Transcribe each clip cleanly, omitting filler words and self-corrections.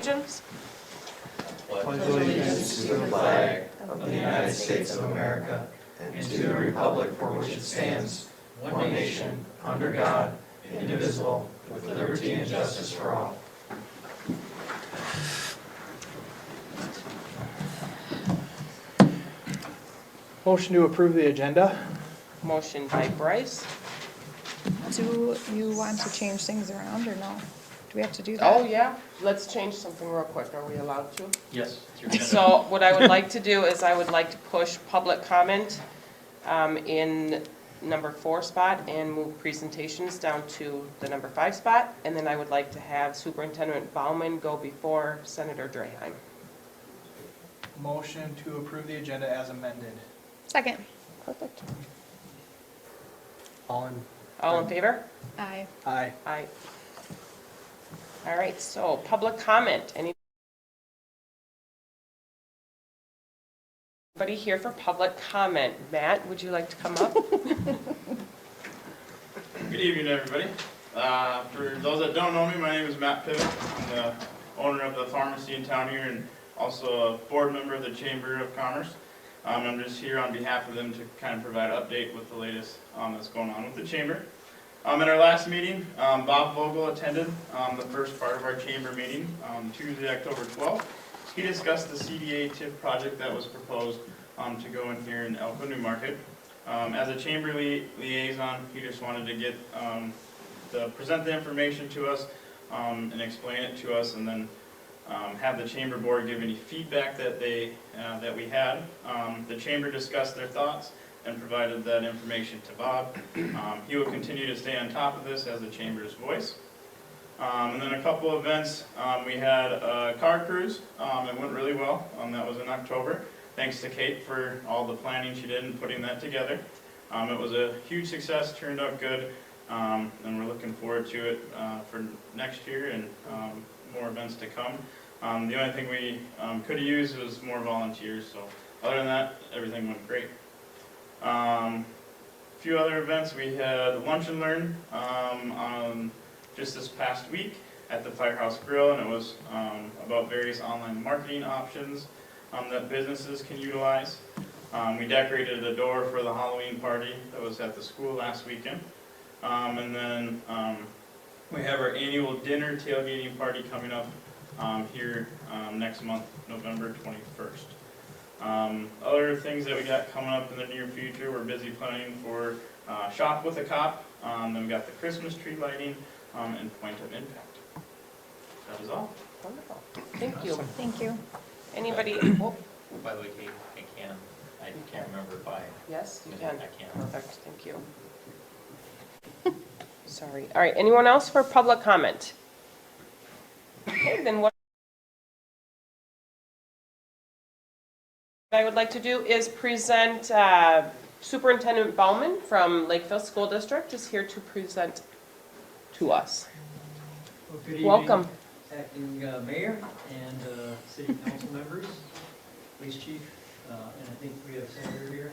Allegiance. Pledge allegiance to the flag of the United States of America and to the republic for which it stands, one nation, under God, indivisible, with liberty and justice for all. Motion to approve the agenda. Motion by Bryce. Do you want to change things around or no? Do we have to do that? Oh, yeah. Let's change something real quick. Are we allowed to? Yes. It's your agenda. So what I would like to do is I would like to push public comment in number 4 spot and move presentations down to the number 5 spot. And then I would like to have Superintendent Baumann go before Senator Draheim. Motion to approve the agenda as amended. Second. Perfect. All All in favor? Aye. Aye. Aye. All right, so public comment. Anybody here for public comment? Matt, would you like to come up? Good evening, everybody. For those that don't know me, my name is Matt Pivot. I'm the owner of the pharmacy in town here and also a board member of the Chamber of Commerce. I'm just here on behalf of them to kind of provide an update with the latest that's going on with the Chamber. At our last meeting, Bob Vogel attended the first part of our Chamber meeting on Tuesday, October 12th. He discussed the CDA TIF project that was proposed to go in here in Elko New Market. As a Chamber liaison, he just wanted to get to present the information to us and explain it to us, and then have the Chamber Board give any feedback that that we had. The Chamber discussed their thoughts and provided that information to Bob. He will continue to stay on top of this as the Chamber's voice. And then a couple of events. We had a car cruise. It went really well. That was in October. Thanks to Kate for all the planning she did in putting that together. It was a huge success, turned out good, and we're looking forward to it for next year and more events to come. The only thing we could have used was more volunteers, so other than that, everything went great. A few other events. We had Lunch and Learn on just this past week at the Firehouse Grill, and it was about various online marketing options that businesses can utilize. We decorated a door for the Halloween party that was at the school last weekend. And then we have our annual dinner tailgating party coming up here next month, November 21st. Other things that we got coming up in the near future, we're busy planning for Shop with a Cop. Then we got the Christmas tree lighting and Point of Impact. That is all. Wonderful. Thank you. Thank you. Anybody? Oh, By the way, Kate, I can't remember if I. yes, you can. I can't. Perfect. Thank you. Sorry. All right. Anyone else for public comment? Okay, then what I would like to do is present Superintendent Baumann from Lakeville School District is here to present to us. Well, good evening, Welcome. Acting Mayor and City Council members, Police Chief, and I think we have Senator here.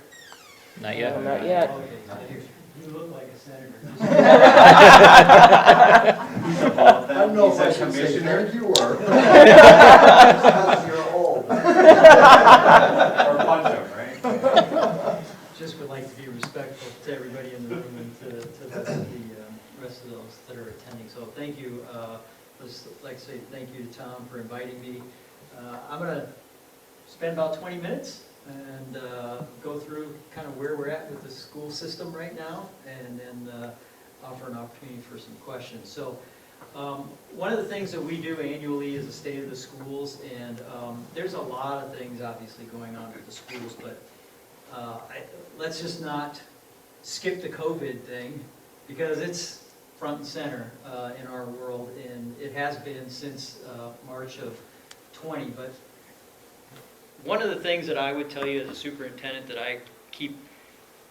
Not yet. Not yet. Okay, Senator. You look like a senator. I don't know if I should say thank you or you're old. Or punch him, right? Just would like to be respectful to everybody in the room and to the rest of those that are attending. So thank you. I'd just like to say thank you to Tom for inviting me. I'm going to spend about 20 minutes and go through kind of where we're at with the school system right now, and then offer an opportunity for some questions. So one of the things that we do annually is the State of the Schools, and there's a lot of things obviously going on with the schools, but let's just not skip the COVID thing, because it's front and center in our world, and it has been since March of 20. But one of the things that I would tell you as a superintendent that I keep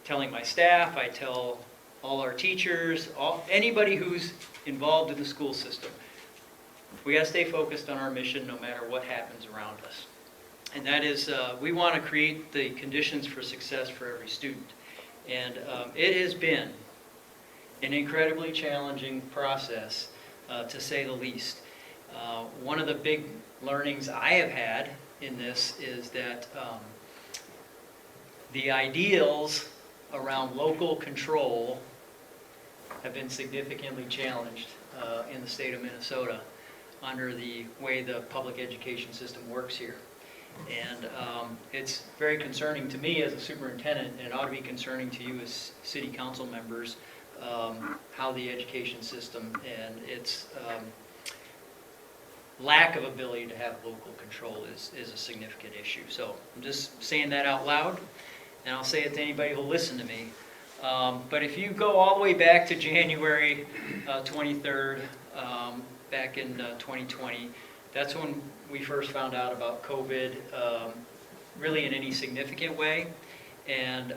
telling my staff, I tell all our teachers, anybody who's involved in the school system, we got to stay focused on our mission no matter what happens around us. And that is, we want to create the conditions for success for every student. And it has been an incredibly challenging process, to say the least. One of the big learnings I have had in this is that the ideals around local control have been significantly challenged in the state of Minnesota under the way the public education system works here. And it's very concerning to me as a superintendent, and it ought to be concerning to you as city council members, how the education system and its lack of ability to have local control is a significant issue. So I'm just saying that out loud, and I'll say it to anybody who'll listen to me. But if you go all the way back to January 23rd, back in 2020, that's when we first found out about COVID, really in any significant way. And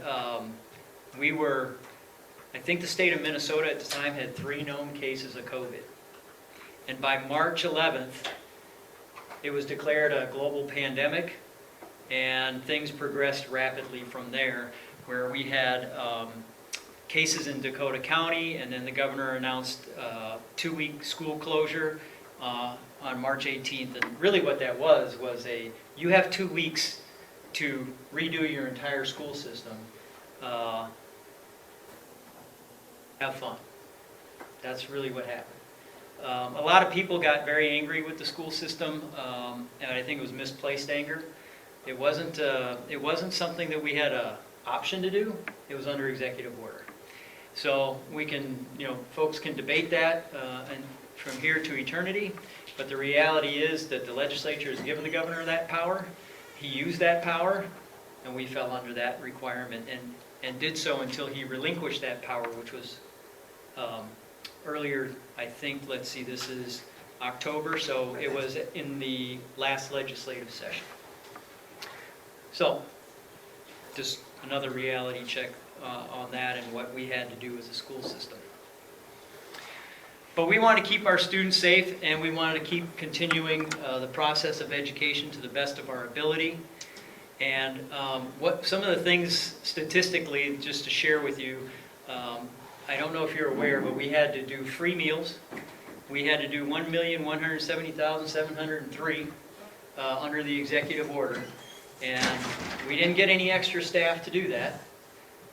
I think the state of Minnesota at the time had 3 known cases of COVID. And by March 11th, it was declared a global pandemic, and things progressed rapidly from there, where we had cases in Dakota County, and then the governor announced 2-week school closure on March 18th. And really what that was you have 2 weeks to redo your entire school system. Have fun. That's really what happened. A lot of people got very angry with the school system, and I think it was misplaced anger. It wasn't something that we had an option to do. It was under executive order. So we can, folks can debate that and from here to eternity, but the reality is that the legislature has given the governor that power. He used that power, and we fell under that requirement and did so until he relinquished that power, which was earlier, I think, let's see, this is October, so it was in the last legislative session. So, just another reality check on that and what we had to do as a school system. But we want to keep our students safe, and we want to keep continuing the process of education to the best of our ability. And what some of the things statistically, just to share with you, I don't know if you're aware, but we had to do free meals. We had to do 1,170,703 under the executive order, and we didn't get any extra staff to do that.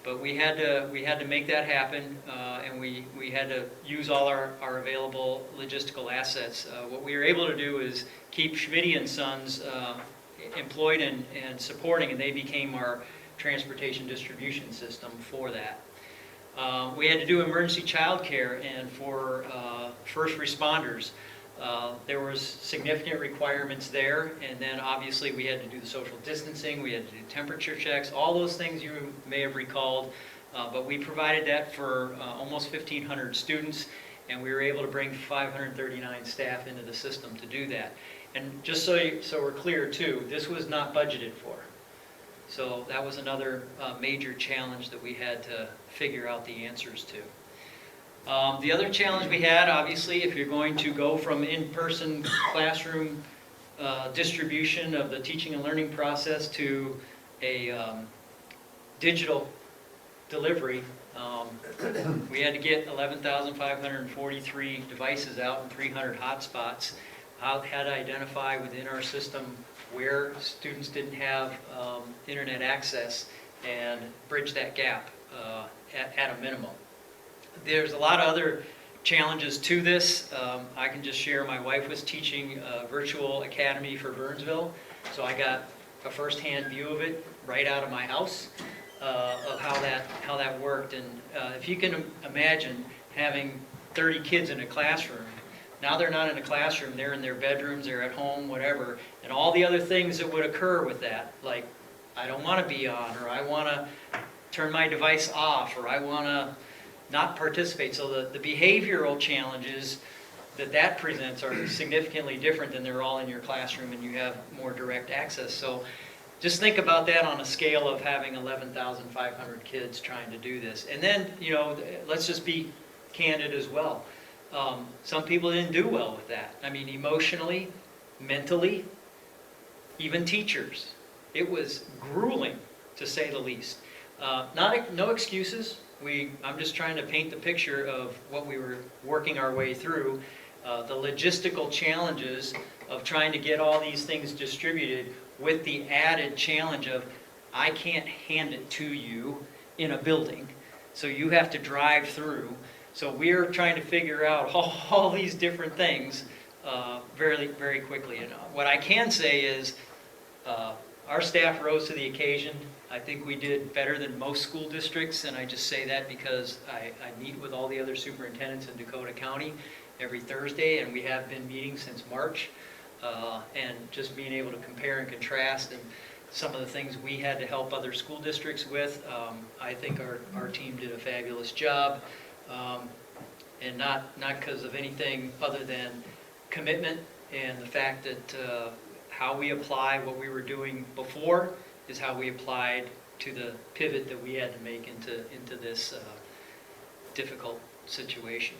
But we had to make that happen, and we had to use all our available logistical assets. What we were able to do is keep Schmidt & Sons employed and supporting, and they became our transportation distribution system for that. We had to do emergency child care, and for first responders, there was significant requirements there, and then obviously we had to do the social distancing, we had to do temperature checks, all those things you may have recalled, but we provided that for almost 1,500 students, and we were able to bring 539 staff into the system to do that. And just so we're clear too, this was not budgeted for. So that was another major challenge that we had to figure out the answers to. The other challenge we had, obviously, if you're going to go from in-person classroom distribution of the teaching and learning process to a digital delivery, we had to get 11,543 devices out and 300 hotspots. Had to identify within our system where students didn't have internet access and bridge that gap at a minimum. There's a lot of other challenges to this. I can just share, my wife was teaching a virtual academy for Burnsville, so I got a first-hand view of it right out of my house, of how that worked. And if you can imagine having 30 kids in a classroom, now they're not in a classroom, they're in their bedrooms, they're at home, whatever, and all the other things that would occur with that, like I don't want to be on, or I want to turn my device off, or I want to not participate. So the behavioral challenges that presents are significantly different than they're all in your classroom and you have more direct access. So just think about that on a scale of having 11,500 kids trying to do this. And then, let's just be candid as well. Some people didn't do well with that. I mean, emotionally, mentally, even teachers. It was grueling, to say the least. No excuses. I'm just trying to paint the picture of what we were working our way through. the logistical challenges of trying to get all these things distributed with the added challenge of I can't hand it to you in a building, so you have to drive through. So we're trying to figure out all these different things very, very quickly. And what I can say is our staff rose to the occasion. I think we did better than most school districts, and I just say that because I meet with all the other superintendents in Dakota County every Thursday, and we have been meeting since March, and just being able to compare and contrast and some of the things we had to help other school districts with. I think our team did a fabulous job, and not because of anything other than commitment and the fact that how we apply what we were doing before is how we applied to the pivot that we had to make into this difficult situation.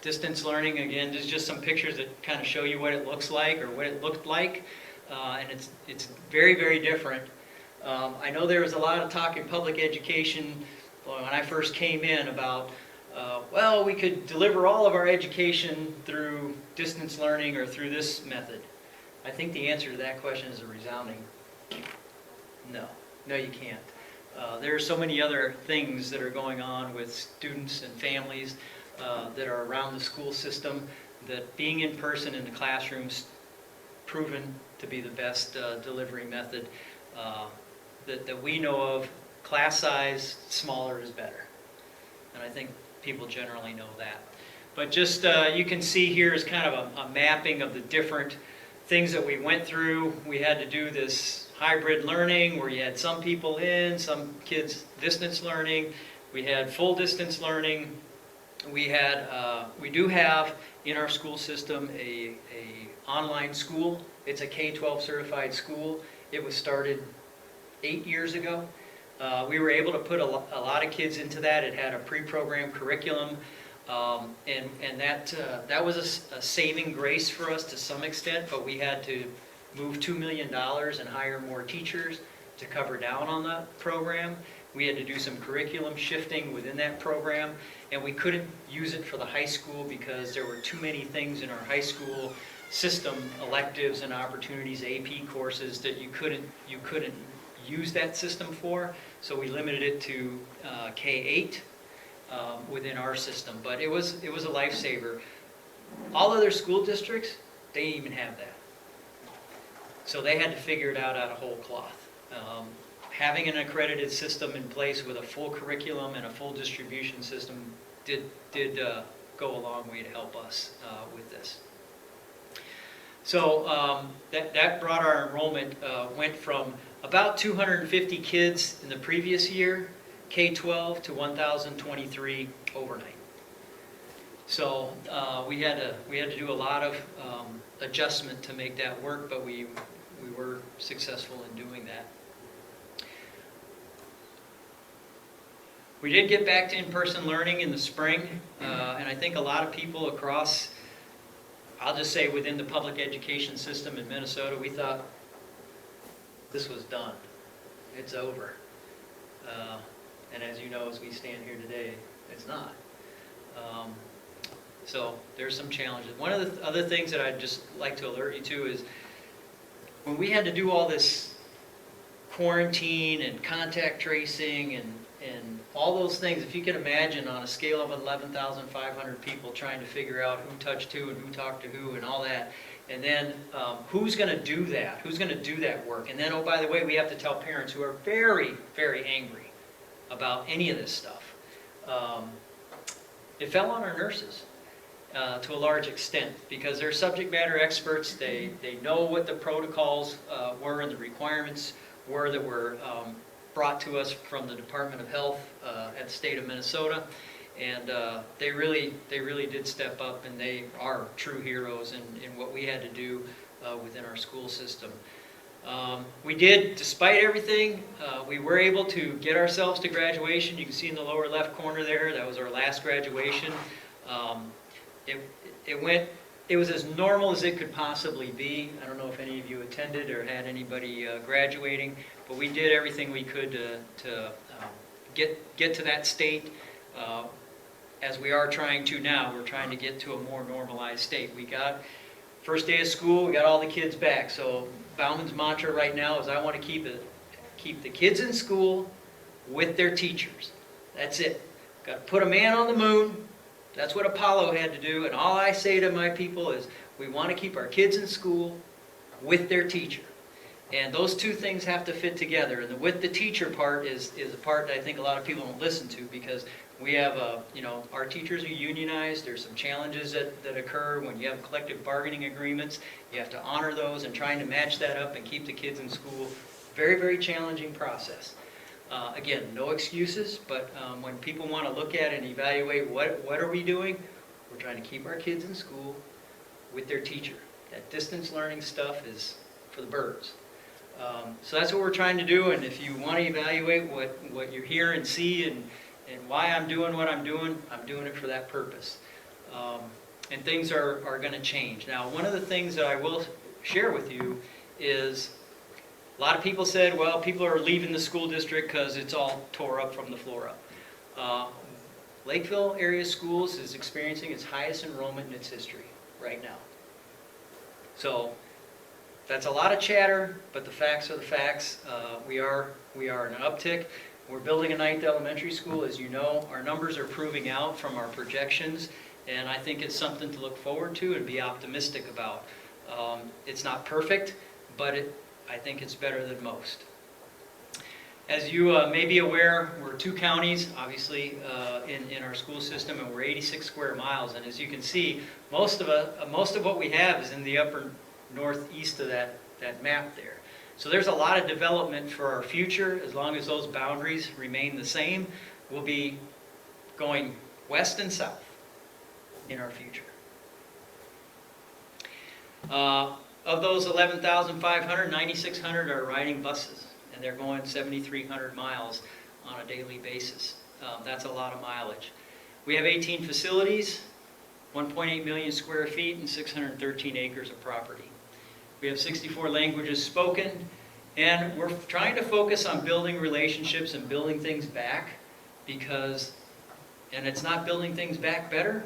Distance learning, again, there's just some pictures that kind of show you what it looks like or what it looked like, and it's very, very different. I know there was a lot of talk in public education when I first came in about, well, we could deliver all of our education through distance learning or through this method. I think the answer to that question is a resounding no. No, you can't. There are so many other things that are going on with students and families that are around the school system that being in person in the classrooms proven to be the best delivery method that we know of. Class size, smaller is better. And I think people generally know that. But just you can see here is kind of a mapping of the different things that we went through. We had to do this hybrid learning where you had some people in, some kids distance learning. We had full distance learning. We do have in our school system a online school. It's a K-12 certified school. It was started 8 years ago. We were able to put a lot of kids into that. It had a pre-programmed curriculum, and that was a saving grace for us to some extent, but we had to move $2 million and hire more teachers to cover down on that program. We had to do some curriculum shifting within that program, and we couldn't use it for the high school because there were too many things in our high school system, electives and opportunities, AP courses, that you couldn't use that system for. So we limited it to K-8 within our system. But it was a lifesaver. All other school districts, they didn't even have that. So they had to figure it out of whole cloth. Having an accredited system in place with a full curriculum and a full distribution system did go a long way to help us with this. So that brought our enrollment, went from about 250 kids in the previous year, K-12, to 1,023 overnight. So we had to do a lot of adjustment to make that work, but we were successful in doing that. We did get back to in-person learning in the spring, and I think a lot of people across, I'll just say within the public education system in Minnesota, we thought this was done. It's over. And as you know, as we stand here today, it's not. So there's some challenges. One of the other things that I'd just like to alert you to is when we had to do all this quarantine and contact tracing and all those things, if you can imagine on a scale of 11,500 people trying to figure out who touched who and who talked to who and all that, and then who's going to do that? Who's going to do that work? And then, oh, by the way, we have to tell parents who are very, very angry about any of this stuff. It fell on our nurses to a large extent because they're subject matter experts. They know what the protocols were and the requirements were that were brought to us from the Department of Health at the state of Minnesota. And they really did step up, and they are true heroes in what we had to do within our school system. We did, despite everything, we were able to get ourselves to graduation. You can see in the lower left corner there, that was our last graduation. It was as normal as it could possibly be. I don't know if any of you attended or had anybody graduating, but we did everything we could to get to that state. as we are trying to now. We're trying to get to a more normalized state. We got first day of school, we got all the kids back. So Bauman's mantra right now is I want to keep the kids in school with their teachers. That's it. Got to put a man on the moon. That's what Apollo had to do. And all I say to my people is we want to keep our kids in school with their teacher. And those two things have to fit together. And the with the teacher part is a part that I think a lot of people don't listen to, because we have our teachers are unionized. There's some challenges that occur when you have collective bargaining agreements. You have to honor those, and trying to match that up and keep the kids in school. Very, very challenging process. Again, no excuses, but when people want to look at and evaluate what are we doing, we're trying to keep our kids in school with their teacher. That distance learning stuff is for the birds. So that's what we're trying to do, and if you want to evaluate what you hear and see and why I'm doing what I'm doing it for that purpose. And things are going to change. Now, one of the things that I will share with you is a lot of people said, well, people are leaving the school district because it's all tore up from the floor up. Lakeville area schools is experiencing its highest enrollment in its history right now. So that's a lot of chatter, but the facts are the facts. We are in an uptick. We're building a 9th elementary school, as you know. Our numbers are proving out from our projections, and I think it's something to look forward to and be optimistic about. It's not perfect, but I think it's better than most. As you may be aware, we're 2 counties, obviously, in our school system, and we're 86 square miles. And as you can see, most of what we have is in the upper northeast of that map there. So there's a lot of development for our future. As long as those boundaries remain the same, we'll be going west and south in our future. Of those 11,500, 9,600 are riding buses, and they're going 7,300 miles on a daily basis. That's a lot of mileage. We have 18 facilities, 1.8 million square feet, and 613 acres of property. We have 64 languages spoken, and we're trying to focus on building relationships and building things back, and it's not building things back better.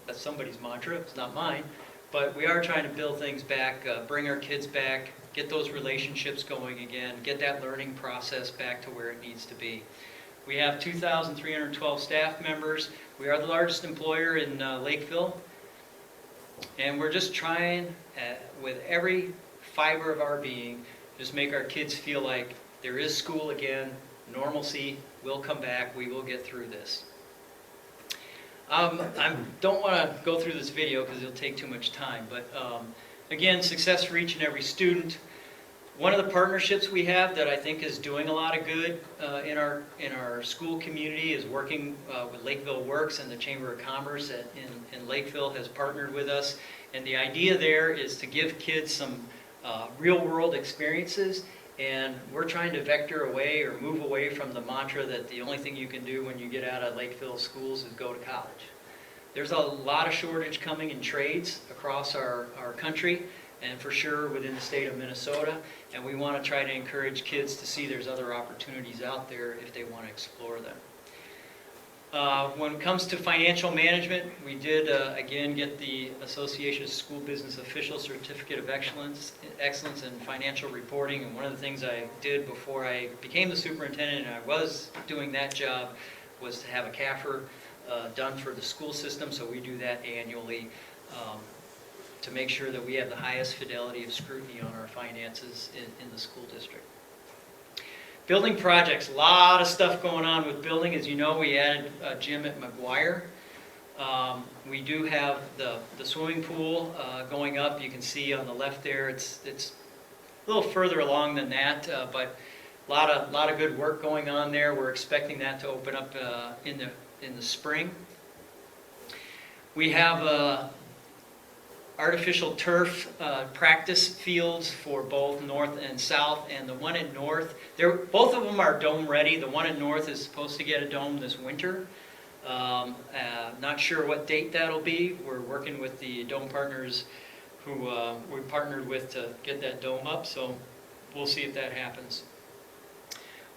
That's somebody's mantra, it's not mine. But we are trying to build things back, bring our kids back, get those relationships going again, get that learning process back to where it needs to be. We have 2,312 staff members. We are the largest employer in Lakeville. And we're just trying, with every fiber of our being, just make our kids feel like there is school again, normalcy will come back, we will get through this. I don't want to go through this video because it'll take too much time, but again, success for each and every student. One of the partnerships we have that I think is doing a lot of good in our school community is working with Lakeville Works, and the Chamber of Commerce in Lakeville has partnered with us. And the idea there is to give kids some real-world experiences, and we're trying to vector away or move away from the mantra that the only thing you can do when you get out of Lakeville schools is go to college. There's a lot of shortage coming in trades across our country, and for sure within the state of Minnesota, and we want to try to encourage kids to see there's other opportunities out there if they want to explore them. When it comes to financial management, we did again get the Association of School Business Officials Certificate of Excellence in Financial Reporting, and one of the things I did before I became the superintendent, and I was doing that job, was to have a CAFR done for the school system, so we do that annually to make sure that we have the highest fidelity of scrutiny on our finances in the school district. Building projects, a lot of stuff going on with building. As you know, we added a gym at McGuire. We do have the swimming pool going up. You can see on the left there, it's a little further along than that, but a lot of good work going on there. We're expecting that to open up in the spring. We have artificial turf practice fields for both north and south, and the one in north, both of them are dome ready. The one in north is supposed to get a dome this winter. Not sure what date that'll be. We're working with the dome partners who we partnered with to get that dome up, so we'll see if that happens.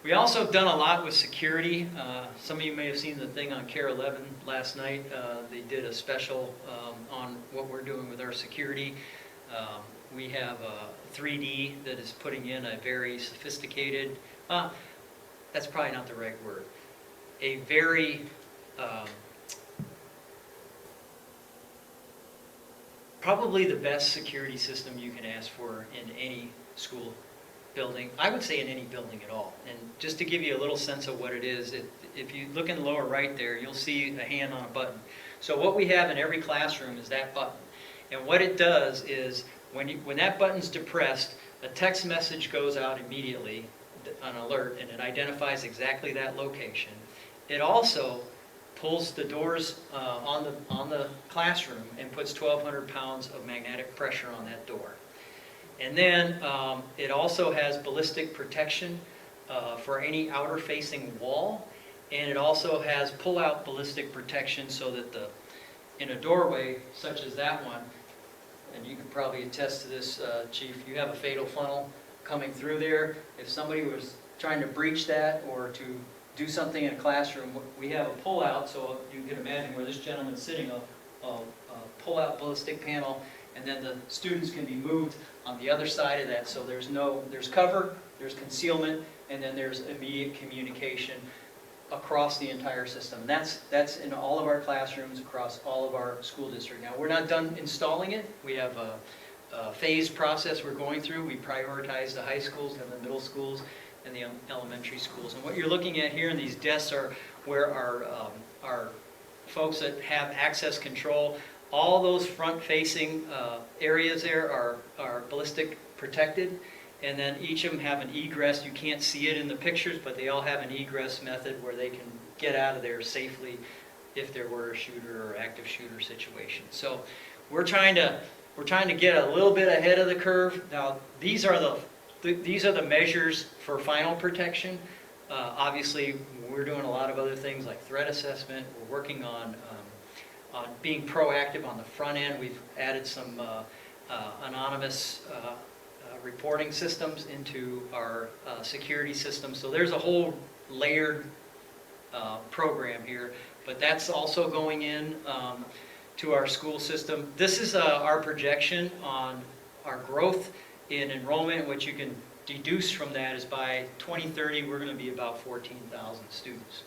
We also have done a lot with security. Some of you may have seen the thing on Care 11 last night. They did a special on what we're doing with our security. We have a 3D that is putting in a very sophisticated, that's probably not the right word, a very probably the best security system you can ask for in any school building. I would say in any building at all. And just to give you a little sense of what it is, if you look in the lower right there, you'll see a hand on a button. So what we have in every classroom is that button. And what it does is when that button's depressed, a text message goes out immediately, an alert, and it identifies exactly that location. It also pulls the doors on the classroom and puts 1,200 pounds of magnetic pressure on that door. And then it also has ballistic protection for any outer-facing wall, and it also has pull-out ballistic protection so that in a doorway such as that one, and you can probably attest to this, Chief, you have a fatal funnel coming through there. If somebody was trying to breach that or to do something in a classroom, we have a pull-out, so you can imagine where this gentleman's sitting, a pull-out ballistic panel, and then the students can be moved on the other side of that, so there's cover, there's concealment, and then there's immediate communication across the entire system. And that's in all of our classrooms across all of our school district. Now, we're not done installing it. We have a phased process we're going through. We prioritize the high schools and the middle schools and the elementary schools. And what you're looking at here in these desks are where our folks that have access control, all those front-facing areas there are ballistic protected, and then each of them have an egress. You can't see it in the pictures, but they all have an egress method where they can get out of there safely if there were a shooter or active shooter situation. So we're trying to get a little bit ahead of the curve. Now these are the measures for final protection. Obviously, we're doing a lot of other things like threat assessment. We're working on being proactive on the front end. We've added some anonymous reporting systems into our security system. So there's a whole layered program here, but that's also going in to our school system. This is our projection on our growth in enrollment. What you can deduce from that is by 2030, we're going to be about 14,000 students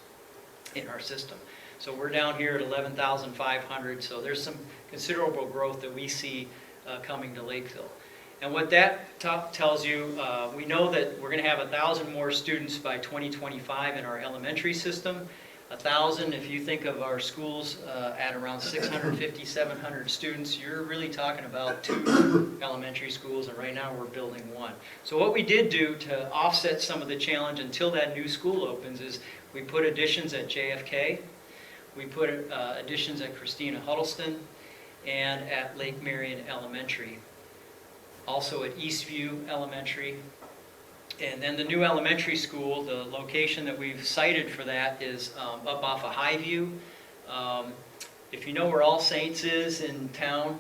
in our system. So we're down here at 11,500, so there's some considerable growth that we see coming to Lakeville. And what that tells you, we know that we're going to have 1,000 more students by 2025 in our elementary system. 1,000, if you think of our schools at around 650, 700 students, you're really talking about 2 elementary schools, and right now we're building 1. So what we did do to offset some of the challenge until that new school opens is we put additions at JFK, we put additions at Christina Huddleston, and at Lake Marion Elementary. Also at Eastview Elementary. And then the new elementary school, the location that we've cited for that is up off of Highview. If you know where All Saints is in town,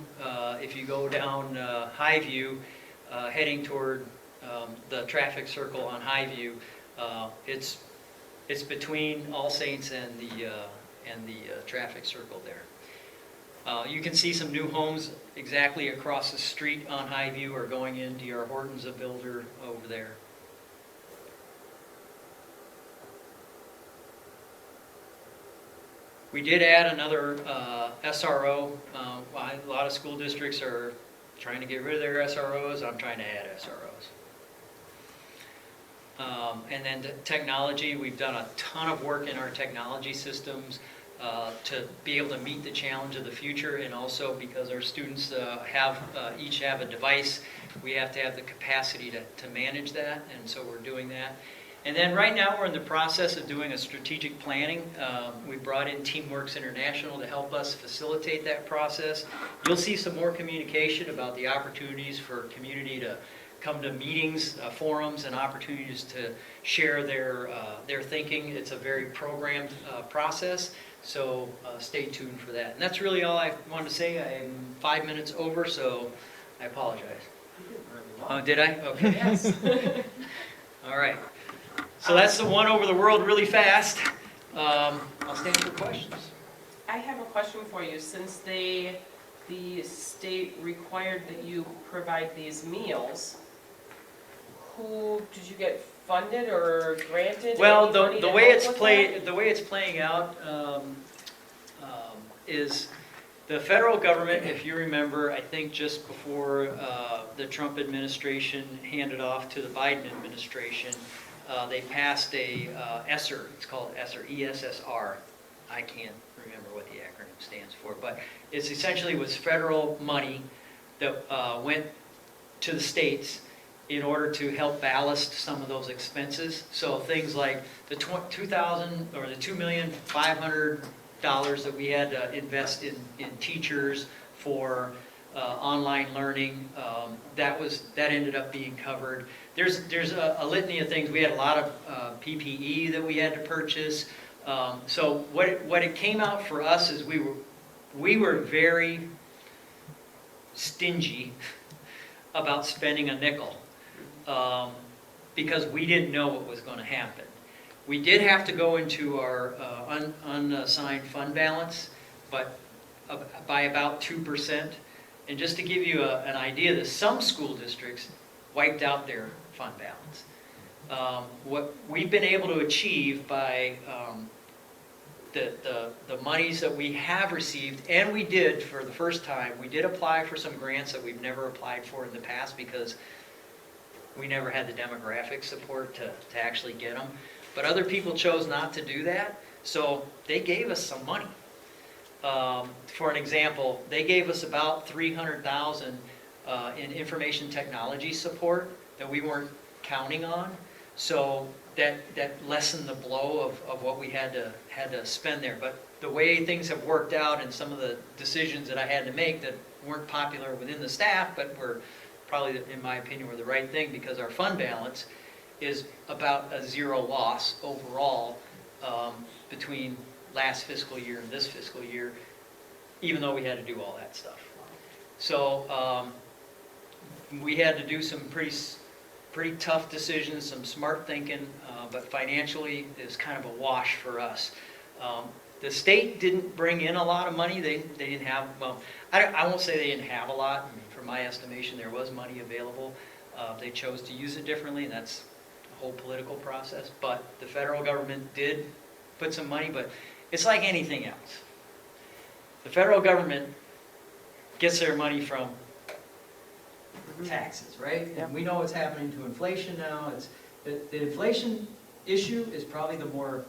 if you go down Highview, heading toward the traffic circle on Highview, it's between All Saints and the traffic circle there. You can see some new homes exactly across the street on Highview or going into your Hortons, a builder over there. We did add another SRO. A lot of school districts are trying to get rid of their SROs. I'm trying to add SROs. And then the technology, we've done a ton of work in our technology systems to be able to meet the challenge of the future, and also because our students each have a device, we have to have the capacity to manage that, and so we're doing that. And then right now we're in the process of doing a strategic planning. We brought in Teamworks International to help us facilitate that process. You'll see some more communication about the opportunities for community to come to meetings, forums, and opportunities to share their thinking. It's a very programmed process, so stay tuned for that. And that's really all I wanted to say. I'm 5 minutes over, so I apologize. Oh, did I? Okay. Yes. All right. So that's the one over the world really fast. I'll stand for questions. I have a question for you. Since the state required that you provide these meals, did you get funded or granted Well, any money the to way help it's with played, the way it's playing out is the federal government, if you remember, I think just before the Trump administration handed off to the Biden administration, they passed a ESSER. It's called ESSER, E-S-S-R. I can't remember what the acronym stands for, but it's essentially was federal money that went to the states in order to help ballast some of those expenses. So things like the $2,000 or the $2,500,000 that we had to invest in teachers for online learning, that ended up being covered. There's a litany of things. We had a lot of PPE that we had to purchase. So what it came out for us is we were very stingy about spending a nickel. Because we didn't know what was going to happen. We did have to go into our unassigned fund balance, but by about 2%. And just to give you an idea, some school districts wiped out their fund balance. What we've been able to achieve by the monies that we have received, and we did for the first time, we did apply for some grants that we've never applied for in the past because we never had the demographic support to actually get them. But other people chose not to do that, so they gave us some money. For an example, they gave us about $300,000 in information technology support that we weren't counting on. So that lessened the blow of what we had to spend there. But the way things have worked out and some of the decisions that I had to make that weren't popular within the staff, but were probably, in my opinion, were the right thing, because our fund balance is about a zero loss overall between last fiscal year and this fiscal year, even though we had to do all that stuff. So we had to do some pretty tough decisions, some smart thinking, but financially it was kind of a wash for us. The state didn't bring in a lot of money. They didn't have, well, I won't say they didn't have a lot. I mean, from my estimation, there was money available. They chose to use it differently, and that's a whole political process. But the federal government did put some money, but it's like anything else. The federal government gets their money from taxes, right? Yep. And we know what's happening to inflation now. The inflation issue is probably the more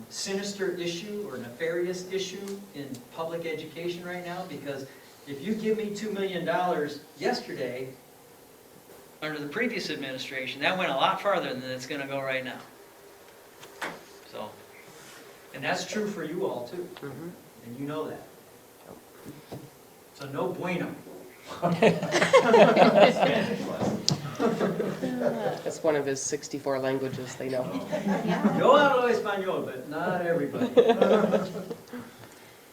sinister issue or nefarious issue in public education right now, because if you give me $2 million yesterday, under the previous administration, that went a lot farther than it's going to go right now. So, and that's true for you all too, and you know that. So no bueno. That's one of his 64 languages they know. Yo hablo español, but not everybody.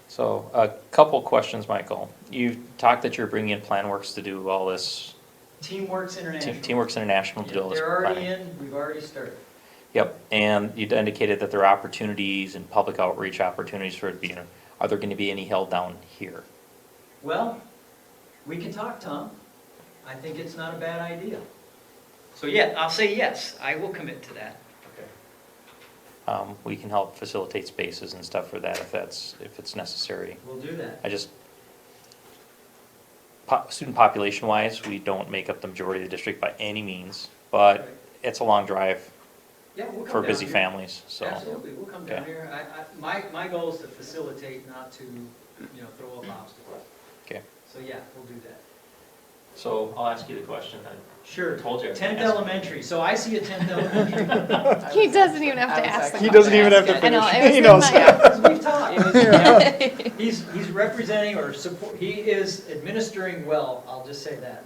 So a couple questions, Michael. You talked that you're bringing in PlanWorks to do all this. Teamworks International. Teamworks International to do all this They're already planning. in, we've already started. Yep, and you indicated that there are opportunities and public outreach opportunities for it being. Are there going to be any held down here? Well, we can talk, Tom. I think it's not a bad idea. So yeah, I'll say yes, I will commit to that. We can help facilitate spaces and stuff for that if it's necessary. We'll do that. Student population wise, we don't make up the majority of the district by any means, but Right. it's a long drive Yeah, we'll come for down busy here. families, so. Absolutely, we'll come down Okay. here. My goal is to facilitate, not to, throw up obstacles. Okay. So yeah, we'll do that. So I'll ask you the question then. Sure. Told you. 10th elementary, so I see a 10th elementary. He doesn't even have I to was ask. like- the He doesn't even have to I know, finish. it was He in knows. my- We've talked. It was- He's representing or support, he is administering well, I'll just say that.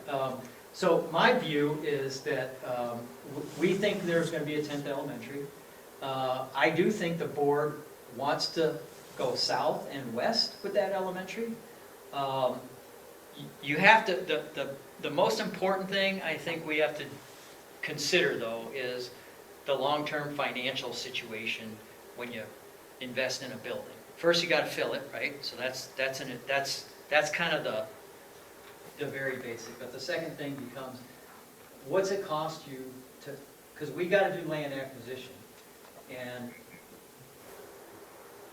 So my view is that we think there's going to be a 10th elementary. I do think the board wants to go south and west with that elementary. You have to, the most important thing I think we have to consider though is the long-term financial situation when you invest in a building. First, you gotta fill it, right? So that's kind of the very basic. But the second thing becomes, what's it cost you to, because we gotta do land acquisition. And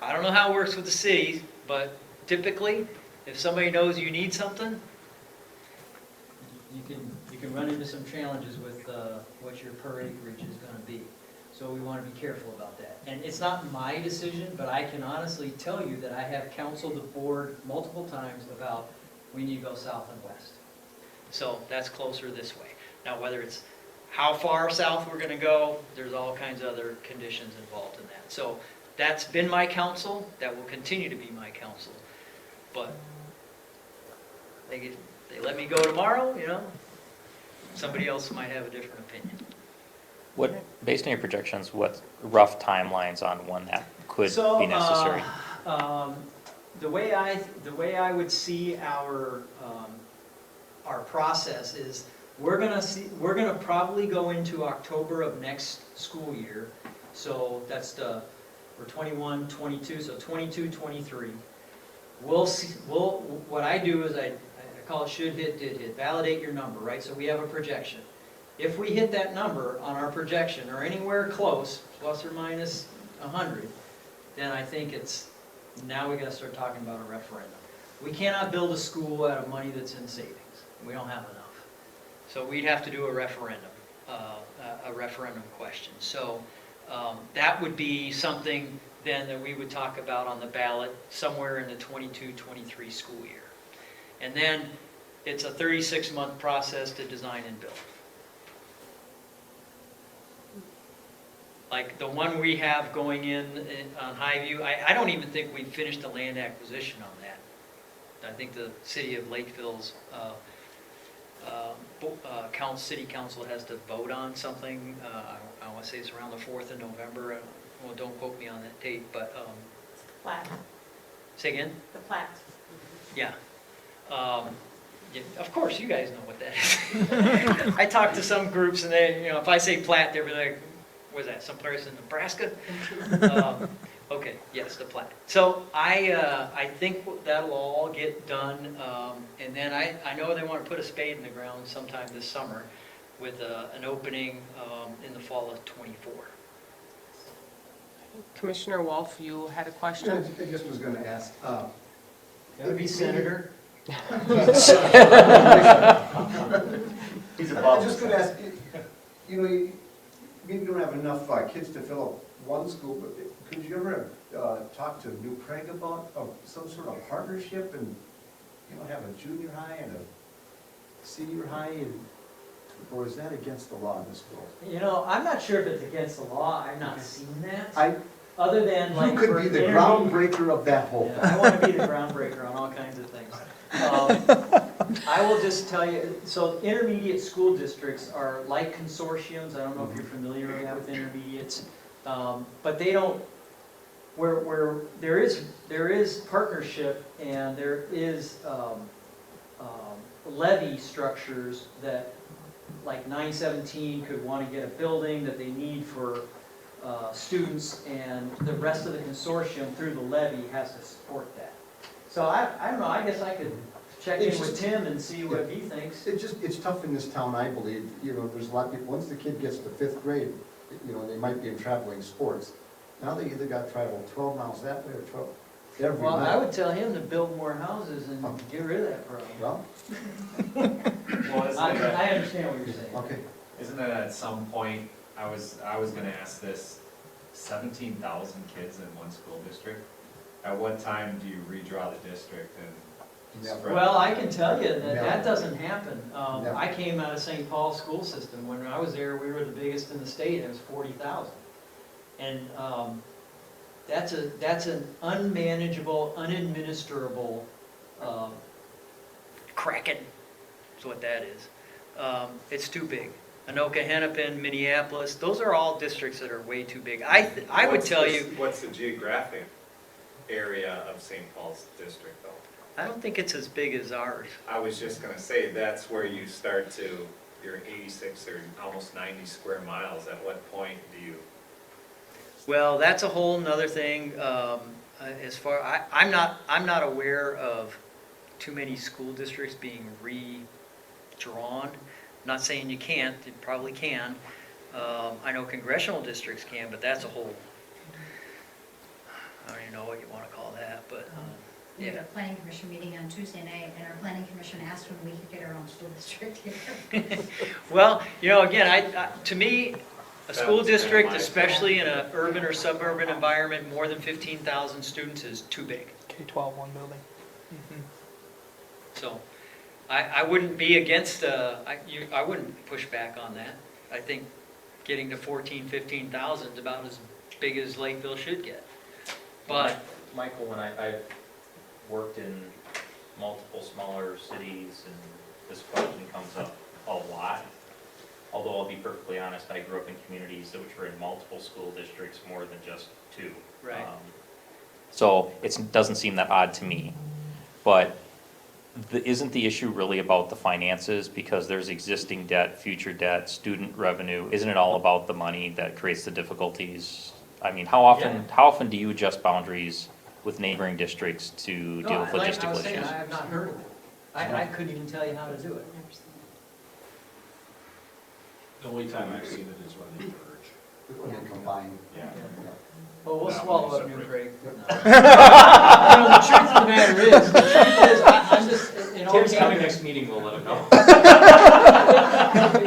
I don't know how it works with the cities, but typically, if somebody knows you need something, you can run into some challenges with what your per acreage is gonna be. So we wanna be careful about that. And it's not my decision, but I can honestly tell you that I have counseled the board multiple times about, we need to go south and west. So that's closer this way. Now, whether it's how far south we're gonna go, there's all kinds of other conditions involved in that. So that's been my counsel, that will continue to be my counsel. But they let me go tomorrow, you know, somebody else might have a different opinion. What, based on your projections, what rough timelines on when that could be necessary? The way I would see our process is, we're gonna probably go into October of next school year. So that's we're 21, 22, so 22, 23. We'll see, what I do is I call it should hit, did hit, validate your number, right? So we have a projection. If we hit that number on our projection, or anywhere close, plus or minus 100, then I think now we gotta start talking about a referendum. We cannot build a school out of money that's in savings. We don't have enough. So we'd have to do a referendum question. So that would be something then that we would talk about on the ballot somewhere in the 22-23 school year. And then it's a 36-month process to design and build. Like the one we have going in on Highview, I don't even think we've finished the land acquisition on that. I think the city of Lakeville's city council has to vote on something. I want to say it's around the 4th of November. Well, don't quote me on that date, but Plat. say again? The plat. Yeah. Yeah, of course, you guys know what that is. I talk to some groups, and they, if I say plat, they'll be like, "What's that? Someplace in Nebraska?" Okay, yes, the plat. So I think that'll all get done, and then I know they want to put a spade in the ground sometime this summer, with an opening in the fall of '24. Commissioner Wolf, you had a question? I just was gonna ask, That would be Senator. He's above. I was just gonna ask, you don't have enough kids to fill up one school, but could you ever talk to New Prague about some sort of partnership and, have a junior high and a senior high, or is that against the law in this school? I'm not sure if it's against the law. I've not seen that. Other than like. You could be the groundbreaker of that whole thing. I want to be the groundbreaker on all kinds of things. I will just tell you, so intermediate school districts are like consortiums. I don't know if you're familiar with intermediates, but they don't. Where there is partnership and there is levy structures that, like 917 could want to get a building that they need for students, and the rest of the consortium through the levy has to support that. So I don't know, I guess I could check in with Tim and see what he thinks. It's tough in this town, I believe. There's a lot of people, once the kid gets to 5th grade, they might be in traveling sports. Now they either got to travel 12 miles that way or 12 every Well, night. I would tell him to build more houses and get rid of that problem. Well, Well, I understand what you're saying. okay. isn't it at some point, I was gonna ask this, 17,000 kids in one school district? At what time do you redraw the district and Never. spread? Well, I can tell you that Never. that doesn't happen. Never. I came out of St. Paul's school system. When I was there, we were the biggest in the state. It was 40,000. And that's an unmanageable, unadministerable kraken, is what that is. It's too big. Anoka, Hennepin, Minneapolis, those are all districts that are way too big. I would tell you, What's the geographic area of St. Paul's district, though? I don't think it's as big as ours. I was just gonna say, that's where you start to you're 86 or almost 90 square miles, at what point do you? Well, that's a whole nother thing. As far, I'm not aware of too many school districts being redrawn. I'm not saying you can't, you probably can. I know congressional districts can, but that's a whole, I don't even know what you want to call that, but, We had yeah. a planning commission meeting on Tuesday night, and our planning commission asked when we could get our own school district here. Well, again, to me, a school That's district, kinda my- especially in an urban or suburban environment, more than 15,000 students is too big. K-12 one building. So I wouldn't be against, I wouldn't push back on that. I think getting to 14, 15,000 is about as big as Lakeville should get. But, Michael, when I've worked in multiple smaller cities, and this question comes up a lot. Although I'll be perfectly honest, I grew up in communities which were in multiple school districts more than just two. Right. So it doesn't seem that odd to me, but isn't the issue really about the finances? Because there's existing debt, future debt, student revenue. Isn't it all about the money that creates the difficulties? I mean, how often do you adjust boundaries with neighboring districts to deal with like I logistical was saying, issues? I have not heard of it. I couldn't even tell you how to do it. The only time I've seen it is when they merge. When they combine. Yeah. Oh, we'll That swallow one up is New separate. Craig. The truth of the matter is, I'm just, Tim's coming next meeting, we'll let him know.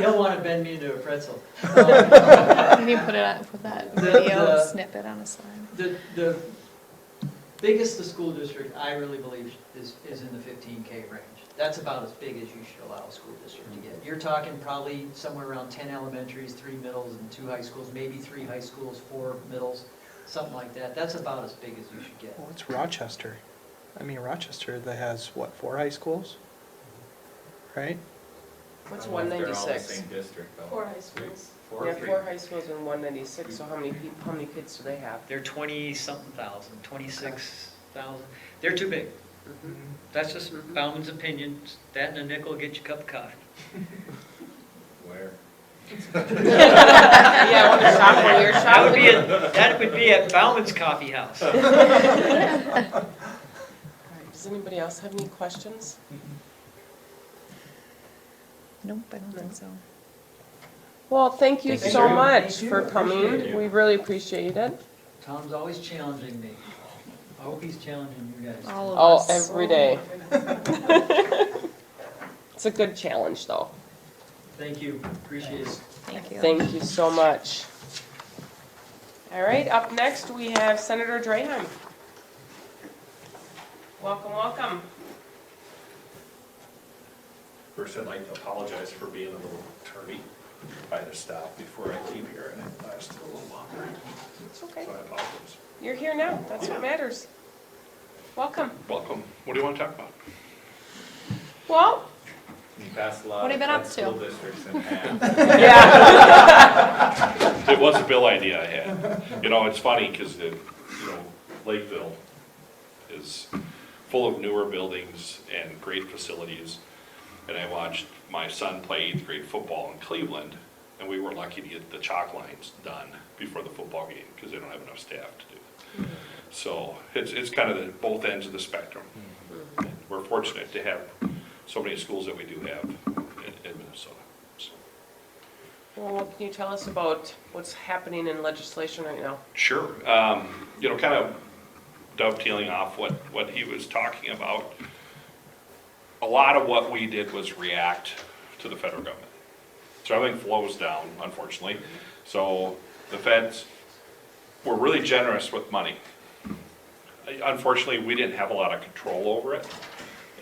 He'll want to bend me into a pretzel. Can you put that video the- snippet on a slide? The biggest the school district, I really believe, is in the 15K range. That's about as big as you should allow a school district to get. You're talking probably somewhere around 10 elementaries, 3 middles, and 2 high schools, maybe 3 high schools, 4 middles, something like that. That's about as big as you should get. Well, it's Rochester. I mean, Rochester, that has, what, 4 high schools? Right? What's I don't know if they're all the 196? same district, though. 4 high schools. Four? Yeah, 4 high schools and 196, so how many kids do they have? They're 20-something thousand, 26,000. They're too big. That's just Bauman's opinion. That and a nickel will get you a cup of coffee. Where? Yeah, I want to shop where you're shopping. That would be at Bauman's Coffee House. All right, does anybody else have any questions? Nope, I don't think so. Well, thank you Thank you so very much Thank you. for coming. Appreciate it. We really appreciate it. Tom's always challenging me. I hope he's challenging you guys. All of Oh, us. every day. It's a good challenge, though. Thank you, appreciate it. Thank you. Thank you so much. All right, up next, we have Senator Draheim. Welcome, welcome. First, I'd like to apologize for being a little tardy. I had to stop before I came here, and it lasted a little longer, It's okay. so I apologize. You're here now. That's what matters. Welcome. Welcome. What do you want to talk about? Well, You passed a lot What have of you been up flood to? school districts in half. yeah. It was a bill idea I had. You know, it's funny because, Lakeville is full of newer buildings and great facilities. And I watched my son play 8th grade football in Cleveland, and we were lucky to get the chalk lines done before the football game because they don't have enough staff to do it. So it's kind of both ends of the spectrum. We're fortunate to have so many schools that we do have in Minnesota. So. Well, what can you tell us about what's happening in legislation right now? Sure. Kind of dovetailing off what he was talking about, a lot of what we did was react to the federal government. So everything flows down, unfortunately. So the feds were really generous with money. Unfortunately, we didn't have a lot of control over it.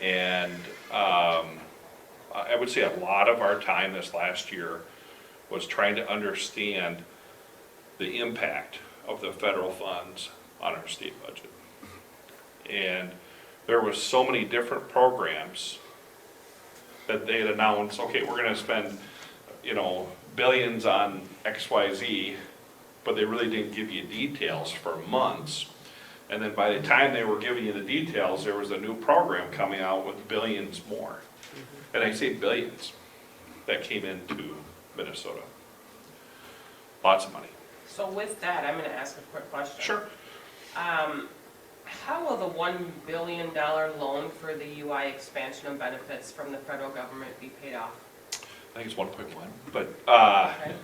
And I would say a lot of our time this last year was trying to understand the impact of the federal funds on our state budget. And there was so many different programs that they had announced, okay, we're gonna spend, billions on XYZ, but they really didn't give you details for months. And then by the time they were giving you the details, there was a new program coming out with billions more. And I say billions. that came into Minnesota. Lots of money. So with that, I'm gonna ask a quick question. Sure. How will the $1 billion loan for the UI expansion of benefits from the federal government be paid off? I think it's 1.1, but Okay.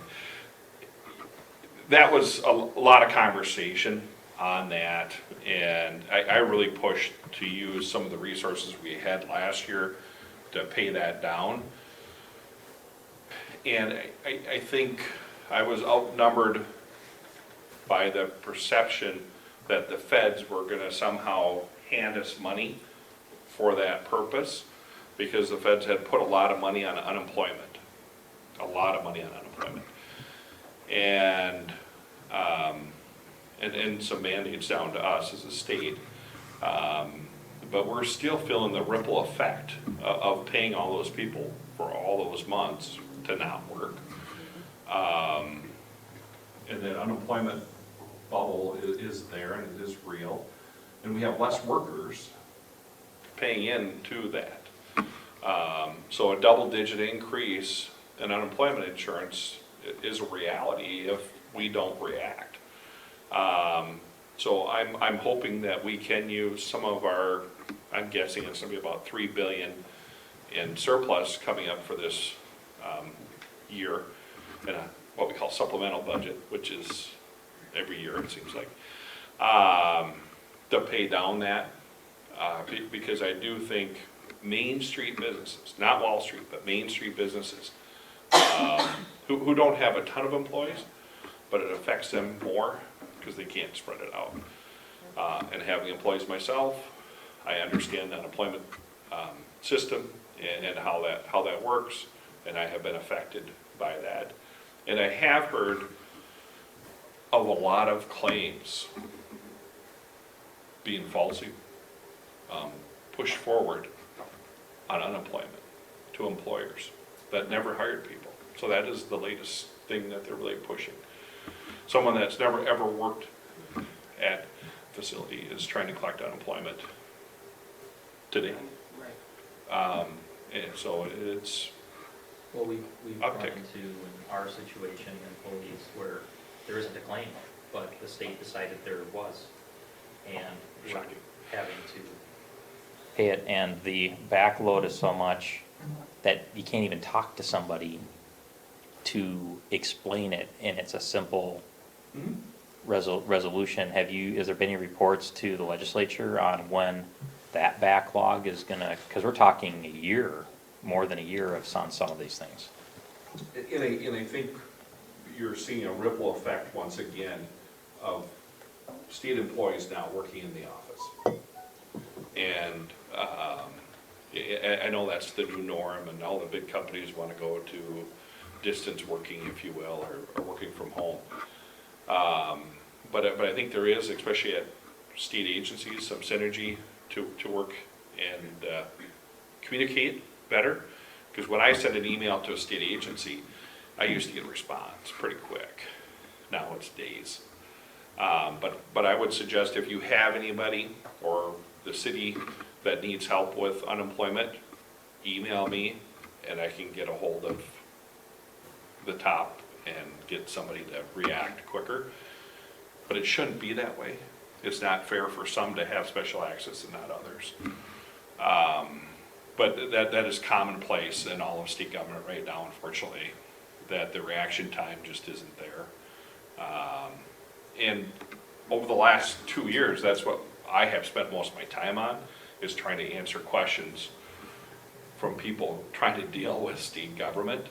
that was a lot of conversation on that, and I really pushed to use some of the resources we had last year to pay that down. And I think I was outnumbered by the perception that the feds were gonna somehow hand us money for that purpose, because the feds had put a lot of money on unemployment, a lot of money on unemployment. And some mandates down to us as a state. But we're still feeling the ripple effect of paying all those people for all those months to not work. And that unemployment bubble is there and it is real. And we have less workers paying into that. So a double-digit increase in unemployment insurance is a reality if we don't react. So I'm hoping that we can use some of our, I'm guessing it's gonna be about $3 billion in surplus coming up for this year in a, what we call supplemental budget, which is every year it seems like, to pay down that, because I do think Main Street businesses, not Wall Street, but Main Street businesses, who don't have a ton of employees, but it affects them more because they can't spread it out. And having employees myself, I understand the unemployment system and how that works, and I have been affected by that. And I have heard of a lot of claims being falsely pushed forward on unemployment to employers that never hired people. So that is the latest thing that they're really pushing. Someone that's never ever worked at a facility is trying to collect unemployment today. Right. And so it's Well, we've run uptick. into in our situation employees where there isn't a claim, but the state decided there was, and we're Shocking. having to. Pay it, and the backload is so much that you can't even talk to somebody to explain it, and it's a simple resolution. Is there been any reports to the legislature on when that backlog is gonna, because we're talking a year, more than a year on some of these things. And I think you're seeing a ripple effect once again of state employees now working in the office. And I know that's the new norm, and all the big companies want to go to distance working, if you will, or working from home. But I think there is, especially at state agencies, some synergy to work and communicate better. Because when I send an email to a state agency, I used to get a response pretty quick. Now it's days. But I would suggest if you have anybody or the city that needs help with unemployment, email me and I can get a hold of the top and get somebody to react quicker. But it shouldn't be that way. It's not fair for some to have special access and not others. But that is commonplace in all of state government right now, unfortunately, that the reaction time just isn't there. And over the last 2 years, that's what I have spent most of my time on, is trying to answer questions from people trying to deal with state government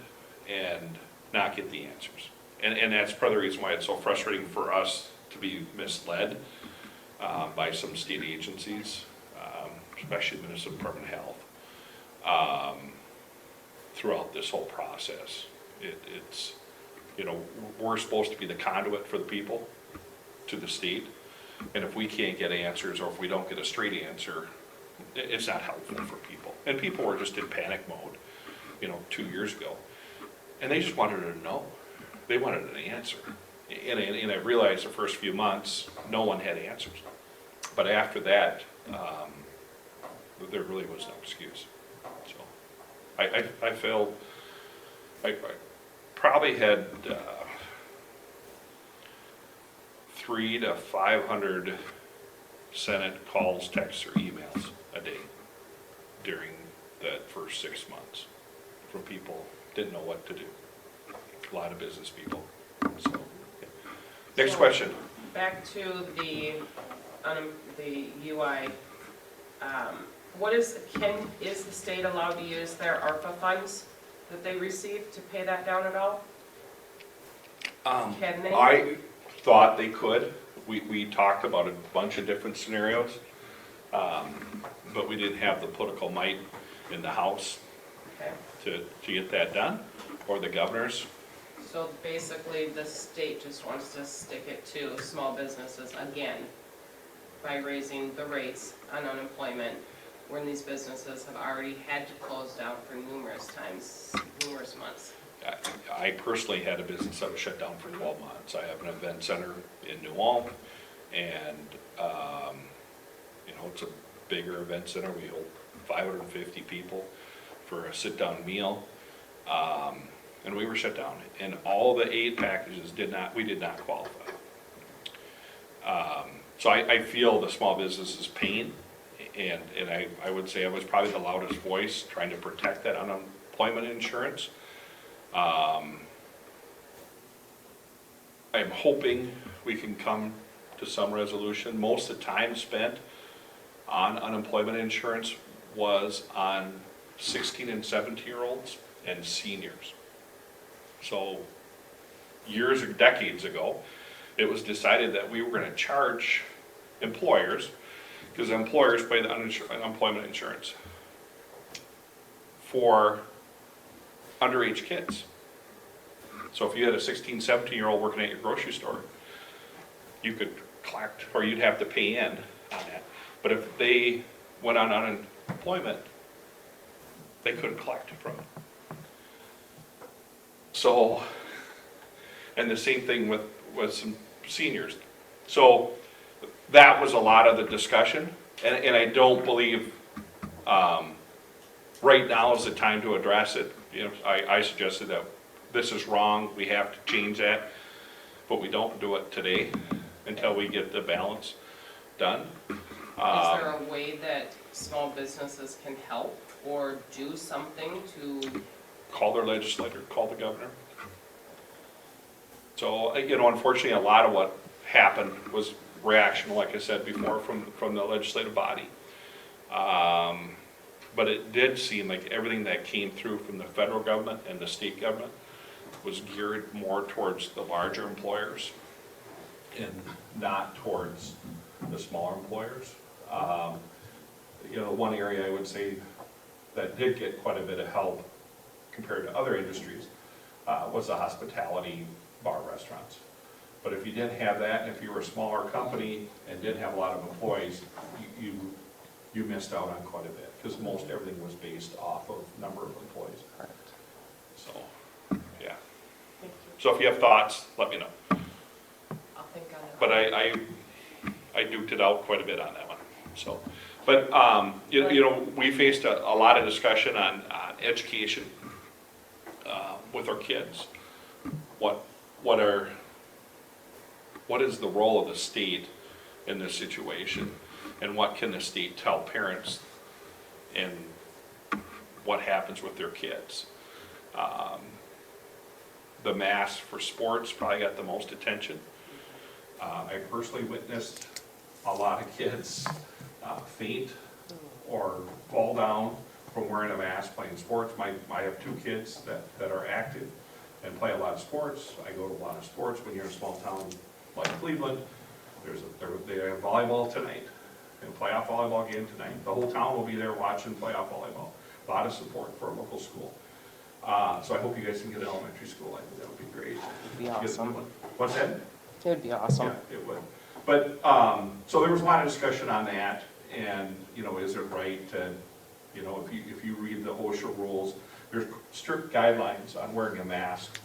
and not get the answers. And that's part of the reason why it's so frustrating for us to be misled by some state agencies, especially the Minnesota Department of Health, throughout this whole process. It's, you know, we're supposed to be the conduit for the people to the state, and if we can't get answers, or if we don't get a straight answer, it's not helpful for people. And people were just in panic mode, you know, 2 years ago, and they just wanted to know. They wanted an answer. And I realized the first few months, no one had answers. But after that, there really was no excuse. So I feel I probably had 300 to 500 Senate calls, texts, or emails a day during that first 6 months from people didn't know what to do. A lot of business people. So, yeah. Next So, question. Back to the UI, is the state allowed to use their ARPA funds that they receive to pay that down at all? Can they? I thought they could. We talked about a bunch of different scenarios, but we didn't have the political might in the House Okay. to get that done, or the governors. So basically, the state just wants to stick it to small businesses again by raising the rates on unemployment when these businesses have already had to close down for numerous times, numerous months. I personally had a business that was shut down for 12 months. I have an event center in New Ulm, and it's a bigger event center. We hold 550 people for a sit-down meal, and we were shut down. And all the aid packages we did not qualify. So I feel the small businesses' pain, and I would say I was probably the loudest voice trying to protect that unemployment insurance. I'm hoping we can come to some resolution. Most of the time spent on unemployment insurance was on 16 and 17-year-olds and seniors. So years or decades ago, it was decided that we were going to charge employers, because employers pay the unemployment insurance, for underage kids. So if you had a 16, 17-year-old working at your grocery store, you could collect, or you'd have to pay in on that. But if they went on unemployment, they couldn't collect from it. So, and the same thing with some seniors. So that was a lot of the discussion, and I don't believe right now is the time to address it. I suggested that this is wrong, we have to change that, but we don't do it today until we get the balance done. Is there a way that small businesses can help or do something to? Call their legislator, call the governor. So, unfortunately, a lot of what happened was reaction, like I said before, from the legislative body. But it did seem like everything that came through from the federal government and the state government was geared more towards the larger employers and not towards the smaller employers. One area I would say that did get quite a bit of help compared to other industries was the hospitality bar restaurants. But if you didn't have that, and if you were a smaller company and didn't have a lot of employees, you missed out on quite a bit, because most everything was based off of number of employees. Correct. So, yeah. Thank you. So if you have thoughts, let me know. I'll think on it. But I duked it out quite a bit on that one. So, but we faced a lot of discussion on education with our kids. What is the role of the state in this situation, and what can the state tell parents, and what happens with their kids? The mask for sports probably got the most attention. I personally witnessed a lot of kids faint or fall down from wearing a mask playing sports. I have two kids that are active and play a lot of sports. I go to a lot of sports. When you're in a small town like Cleveland, they have volleyball tonight, and playoff volleyball game tonight. The whole town will be there watching playoff volleyball. A lot of support for a local school. So I hope you guys can get an elementary school. I think that would be great. It'd be awesome. What's that? It would be awesome. Yeah, it would. But, so there was a lot of discussion on that, and, is it right to, if you read the OSHA rules, there's strict guidelines on wearing a mask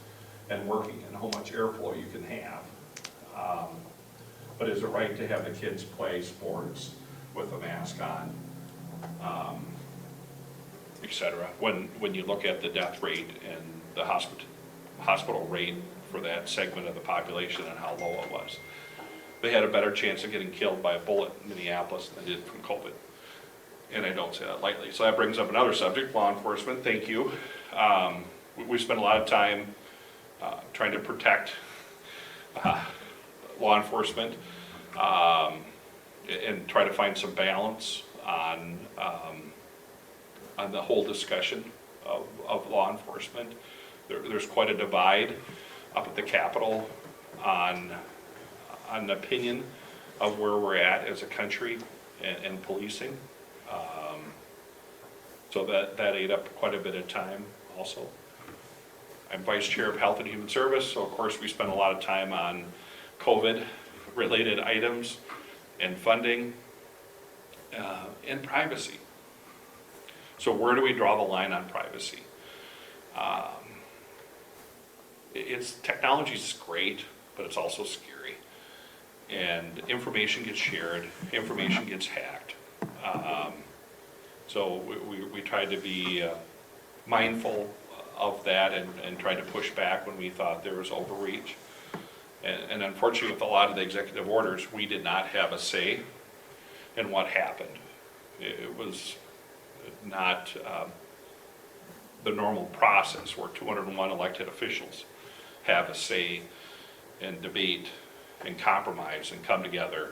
and working and how much airflow you can have. But is it right to have the kids play sports with a mask on, et cetera, when you look at the death rate and the hospital rate for that segment of the population and how low it was. They had a better chance of getting killed by a bullet in Minneapolis than they did from COVID. And I don't say that lightly. So that brings up another subject, law enforcement. Thank you. We spend a lot of time trying to protect law enforcement and try to find some balance on the whole discussion of law enforcement. There's quite a divide up at the Capitol on an opinion of where we're at as a country and policing. So that ate up quite a bit of time also. I'm Vice Chair of Health and Human Service, so of course we spend a lot of time on COVID-related items and funding and privacy. So where do we draw the line on privacy? Technology is great, but it's also scary. And information gets shared, information gets hacked. So we tried to be mindful of that and tried to push back when we thought there was overreach. And unfortunately, with a lot of the executive orders, we did not have a say in what happened. It was not the normal process where 201 elected officials have a say and debate and compromise and come together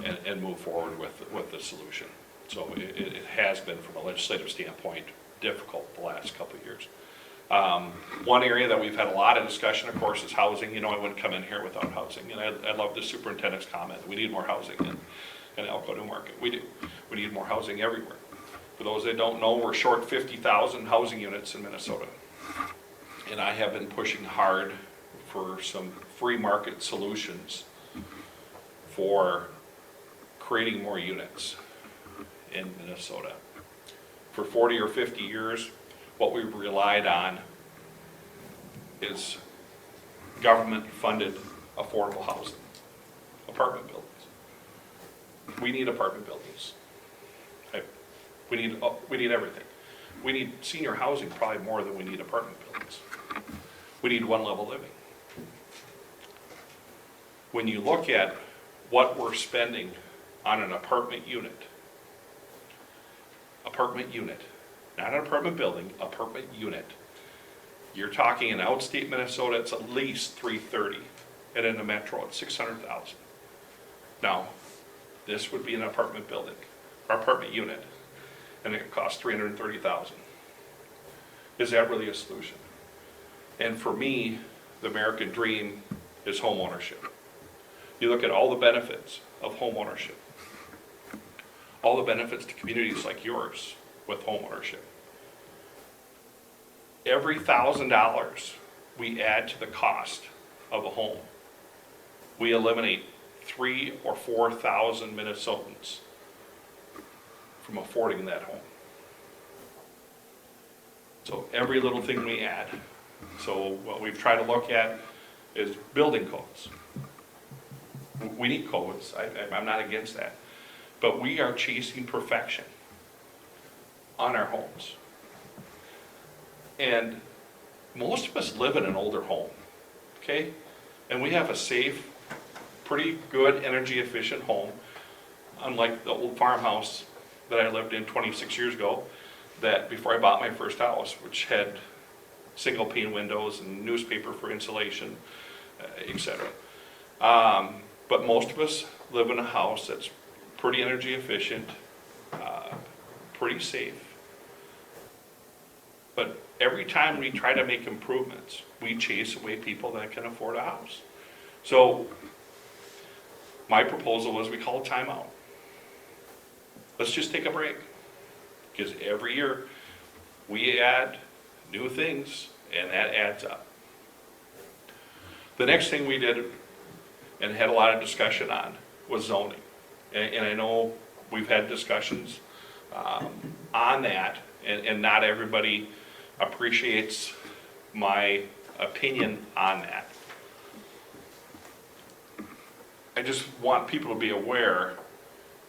and move forward with the solution. So it has been, from a legislative standpoint, difficult the last couple of years. One area that we've had a lot of discussion, of course, is housing. You know, I wouldn't come in here without housing, and I love the superintendent's comment. We need more housing in Elko New Market. We do. We need more housing everywhere. For those that don't know, we're short 50,000 housing units in Minnesota. And I have been pushing hard for some free market solutions for creating more units in Minnesota. For 40 or 50 years, what we've relied on is government-funded affordable housing, apartment buildings. We need apartment buildings. We need everything. We need senior housing probably more than we need apartment buildings. We need one-level living. When you look at what we're spending on an apartment unit, not an apartment building, apartment unit, you're talking in outstate Minnesota, it's at least $330,000, and in the metro, it's $600,000. Now, this would be an apartment building, or apartment unit, and it costs $330,000. Is that really a solution? And for me, the American dream is home ownership. You look at all the benefits of home ownership, all the benefits to communities like yours with home ownership. Every $1,000 we add to the cost of a home, we eliminate 3,000 or 4,000 Minnesotans from affording that home. So every little thing we add. So what we've tried to look at is building codes. We need codes, I'm not against that. But we are chasing perfection on our homes. And most of us live in an older home, okay? And we have a safe, pretty good energy efficient home, unlike the old farmhouse that I lived in 26 years ago, that before I bought my first house, which had single pane windows and newspaper for insulation, etc. But most of us live in a house that's pretty energy efficient, pretty safe. But every time we try to make improvements, we chase away people that can afford a house. So my proposal was we call a timeout. Let's just take a break. Because every year we add new things and that adds up. The next thing we did and had a lot of discussion on was zoning. And I know we've had discussions on that, and not everybody appreciates my opinion on that. I just want people to be aware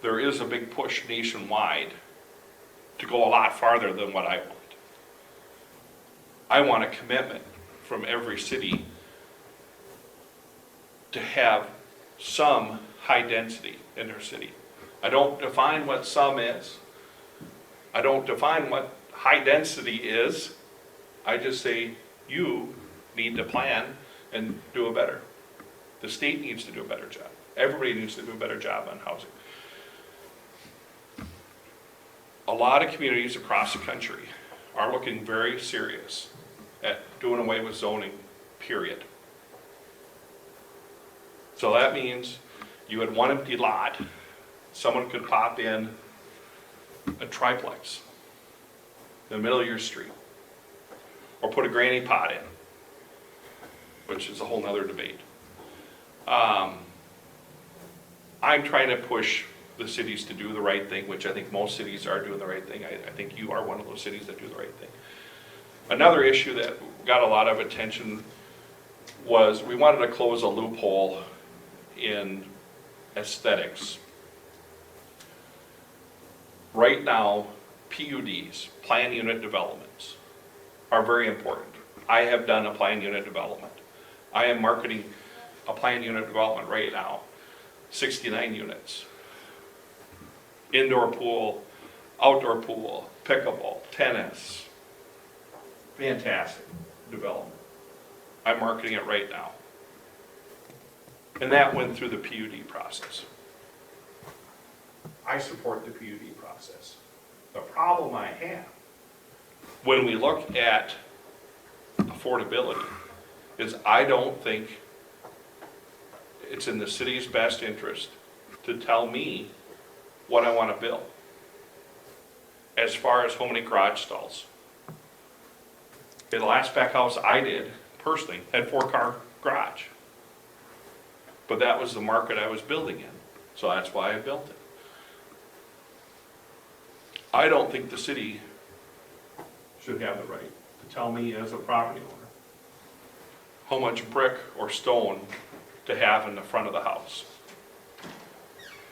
there is a big push nationwide to go a lot farther than what I want. I want a commitment from every city to have some high density in their city. I don't define what some is. I don't define what high density is. I just say you need to plan and do a better. The state needs to do a better job. Everybody needs to do a better job on housing. A lot of communities across the country are looking very serious at doing away with zoning, period. So that means you had one empty lot, someone could pop in a triplex in the middle of your street, or put a granny pot in, which is a whole nother debate. I'm trying to push the cities to do the right thing, which I think most cities are doing the right thing. I think you are one of those cities that do the right thing. Another issue that got a lot of attention was we wanted to close a loophole in aesthetics. Right now, PUDs, plan unit developments, are very important. I have done a plan unit development. I am marketing a plan unit development right now, 69 units. Indoor pool, outdoor pool, pickleball, tennis. Fantastic development. I'm marketing it right now. And that went through the PUD process. I support the PUD process. The problem I have, when we look at affordability, is I don't think it's in the city's best interest to tell me what I want to build. As far as how many garage stalls. The last spec house I did, personally, had 4-car garage. But that was the market I was building in, so that's why I built it. I don't think the city should have the right to tell me as a property owner how much brick or stone to have in the front of the house.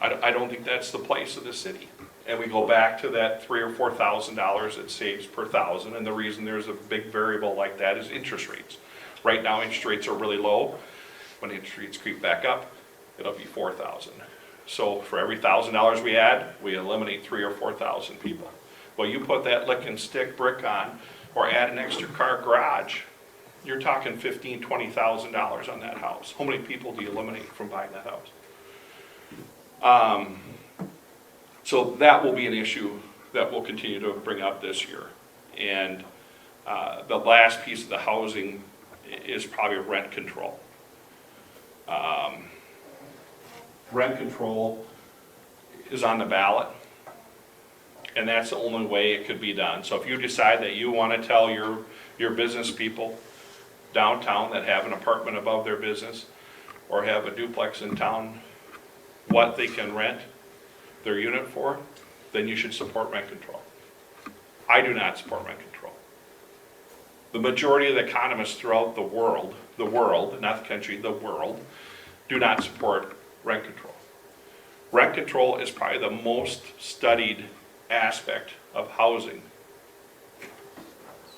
I don't think that's the place of the city. And we go back to that $3,000 or $4,000 it saves per thousand, and the reason there's a big variable like that is interest rates. Right now, interest rates are really low. When interest rates creep back up, it'll be 4,000. So for every $1,000 we add, we eliminate 3,000 or 4,000 people. Well, you put that lick and stick brick on, or add an extra car garage, you're talking $15,000, $20,000 on that house. How many people do you eliminate from buying that house? So that will be an issue that we'll continue to bring up this year. And the last piece of the housing is probably rent control. Rent control is on the ballot, and that's the only way it could be done. So if you decide that you want to tell your business people downtown that have an apartment above their business or have a duplex in town what they can rent their unit for, then you should support rent control. I do not support rent control. The majority of the economists throughout the world, not the country, the world, do not support rent control. Rent control is probably the most studied aspect of housing.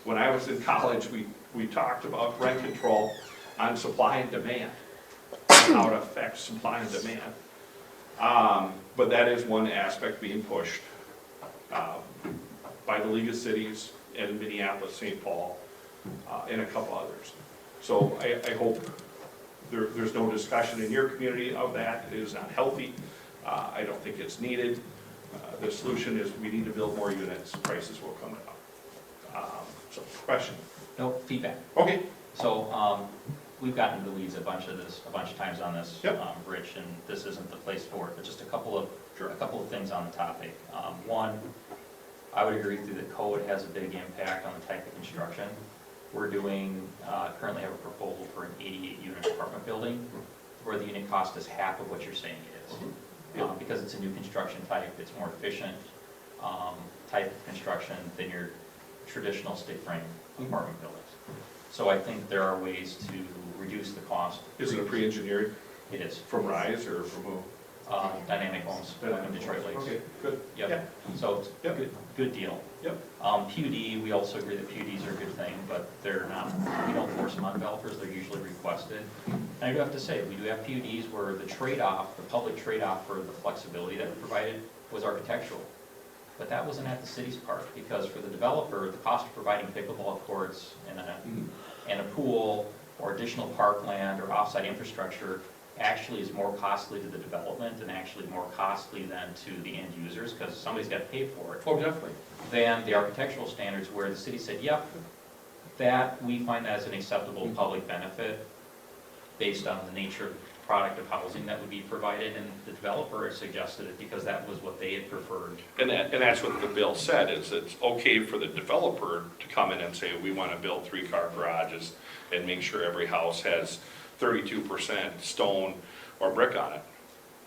When I was in college, we talked about rent control on supply and demand, and how it affects supply and demand. But that is one aspect being pushed by the League of Cities and Minneapolis, St. Paul, and a couple others. So I hope there's no discussion in your community of that. It is not healthy. I don't think it's needed. The solution is we need to build more units. Prices will come down. So, question? No feedback. Okay. So, we've gotten into the weeds a bunch of times on this, Yep. Rich, and this isn't the place for it, but just a couple of things on the topic. One, I would agree with you that code has a big impact on the type of construction. We're doing, currently have a proposal for an 88-unit apartment building where the unit cost is half of what you're saying it is. Because it's a new construction type, it's more efficient type of construction than your traditional stick frame apartment buildings. So I think there are ways to reduce the cost. Is it a pre-engineered It is. from RISE or from who? Dynamic Homes. in Detroit Lakes. Okay, good. Yep, so it's Yep. good deal. Yep. PUD, we also agree that PUDs are a good thing, but they're not, we don't force them on developers, they're usually requested. And I do have to say, we do have PUDs where the trade-off, the public trade-off for the flexibility that we provided was architectural. But that wasn't at the city's part, because for the developer, the cost of providing pickleball courts and a pool, or additional parkland, or off-site infrastructure, actually is more costly to the development, and actually more costly than to the end users, because somebody's got to pay for it, Oh, definitely. than the architectural standards where the city said, yep, that, we find that as an acceptable public benefit based on the nature of the product of housing that would be provided, and the developer suggested it because that was what they had preferred. And that's what the bill said, is it's okay for the developer to come in and say, we want to build 3-car garages and make sure every house has 32% stone or brick on it.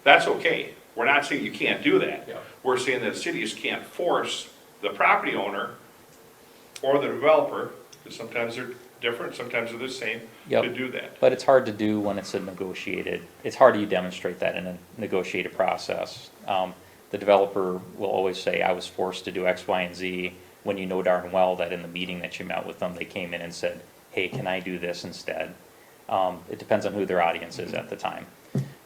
That's okay. We're not saying you can't do that. Yeah. We're saying that cities can't force the property owner or the developer, because sometimes they're different, sometimes they're the same, Yep. to do that. But it's hard to do when it's a negotiated, it's hard to demonstrate that in a negotiated process. The developer will always say, I was forced to do X, Y, and Z, when you know darn well that in the meeting that you met with them, they came in and said, hey, can I do this instead? It depends on who their audience is at the time.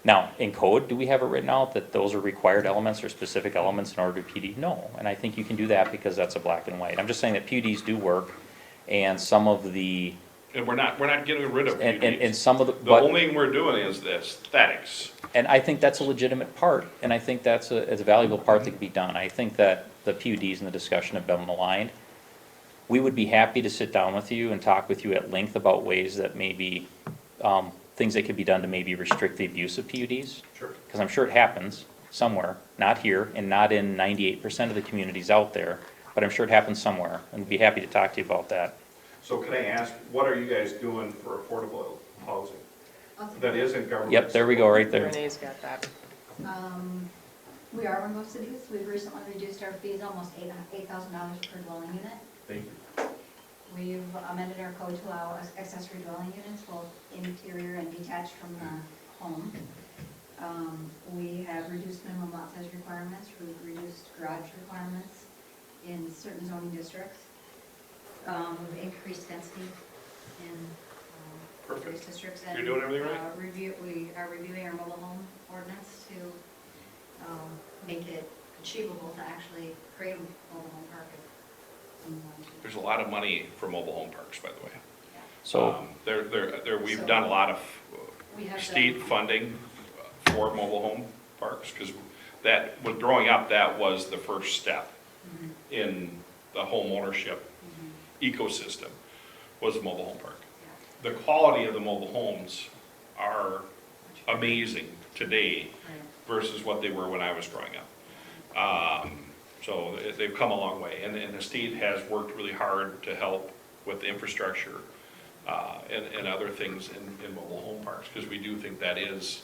Now, in code, do we have it written out that those are required elements or specific elements in order to PUD? No, and I think you can do that because that's a black and white. I'm just saying that PUDs do work, and some of the, And we're not getting rid of and PUDs. some of the, The but, only thing we're doing is the aesthetics. and I think that's a legitimate part, and I think that's it's a valuable part that can be done. I think that the PUDs in the discussion have been aligned. We would be happy to sit down with you and talk with you at length about ways that maybe, things that could be done to maybe restrict the abuse of PUDs. Sure. Because I'm sure it happens somewhere, not here, and not in 98% of the communities out there, but I'm sure it happens somewhere, and we'd be happy to talk to you about that. So can I ask, what are you guys doing for affordable housing? I'll take That isn't government. Yep, there we go, right there. Renee's got that. We are one of those cities, we've recently reduced our fees almost $8,000 per dwelling unit. Thank you. We've amended our code to allow accessory dwelling units, both interior and detached from the home. We have reduced minimum lot size requirements, we've reduced garage requirements in certain zoning districts. We've increased density in various Perfect. districts. You're doing everything right? We are reviewing our mobile home ordinance to make it achievable to actually create a mobile home park. There's a lot of money for mobile home parks, by the way. So, We've So- done a lot of We have state funding for mobile home parks, because that, when growing up, that was the first step in the home ownership ecosystem, was a mobile home park. The quality of the mobile homes are amazing today versus what they were when I was growing up. So they've come a long way, and the state has worked really hard to help with the infrastructure and other things in mobile home parks, because we do think that is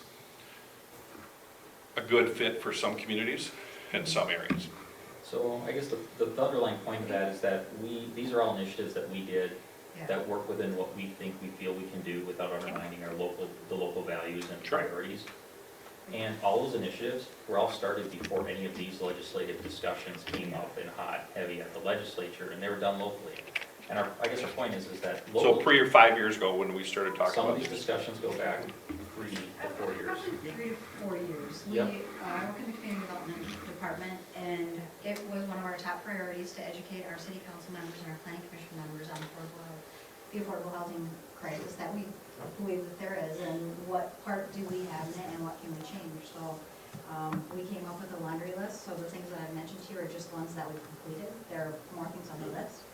a good fit for some communities and some areas. So I guess the underlying point of that is that these are all initiatives that we did that work within what we think we feel we can do without undermining the local values and Sure. priorities. And all those initiatives were all started before any of these legislative discussions came up in hot, heavy at the legislature, and they were done locally. And I guess our point is that So local, 3 or 5 years ago, when we started talking some of about these this. discussions go back 3 to 4 years. Probably 3 to 4 years. Yep. I work in the community development department, and it was one of our top priorities to educate our city council members and our planning commission members on the affordable housing crisis that we believe that there is, and what part do we have in it, and what can we change. So we came up with a laundry list, so the things that I mentioned to you are just ones that we've completed. There are more things on the list,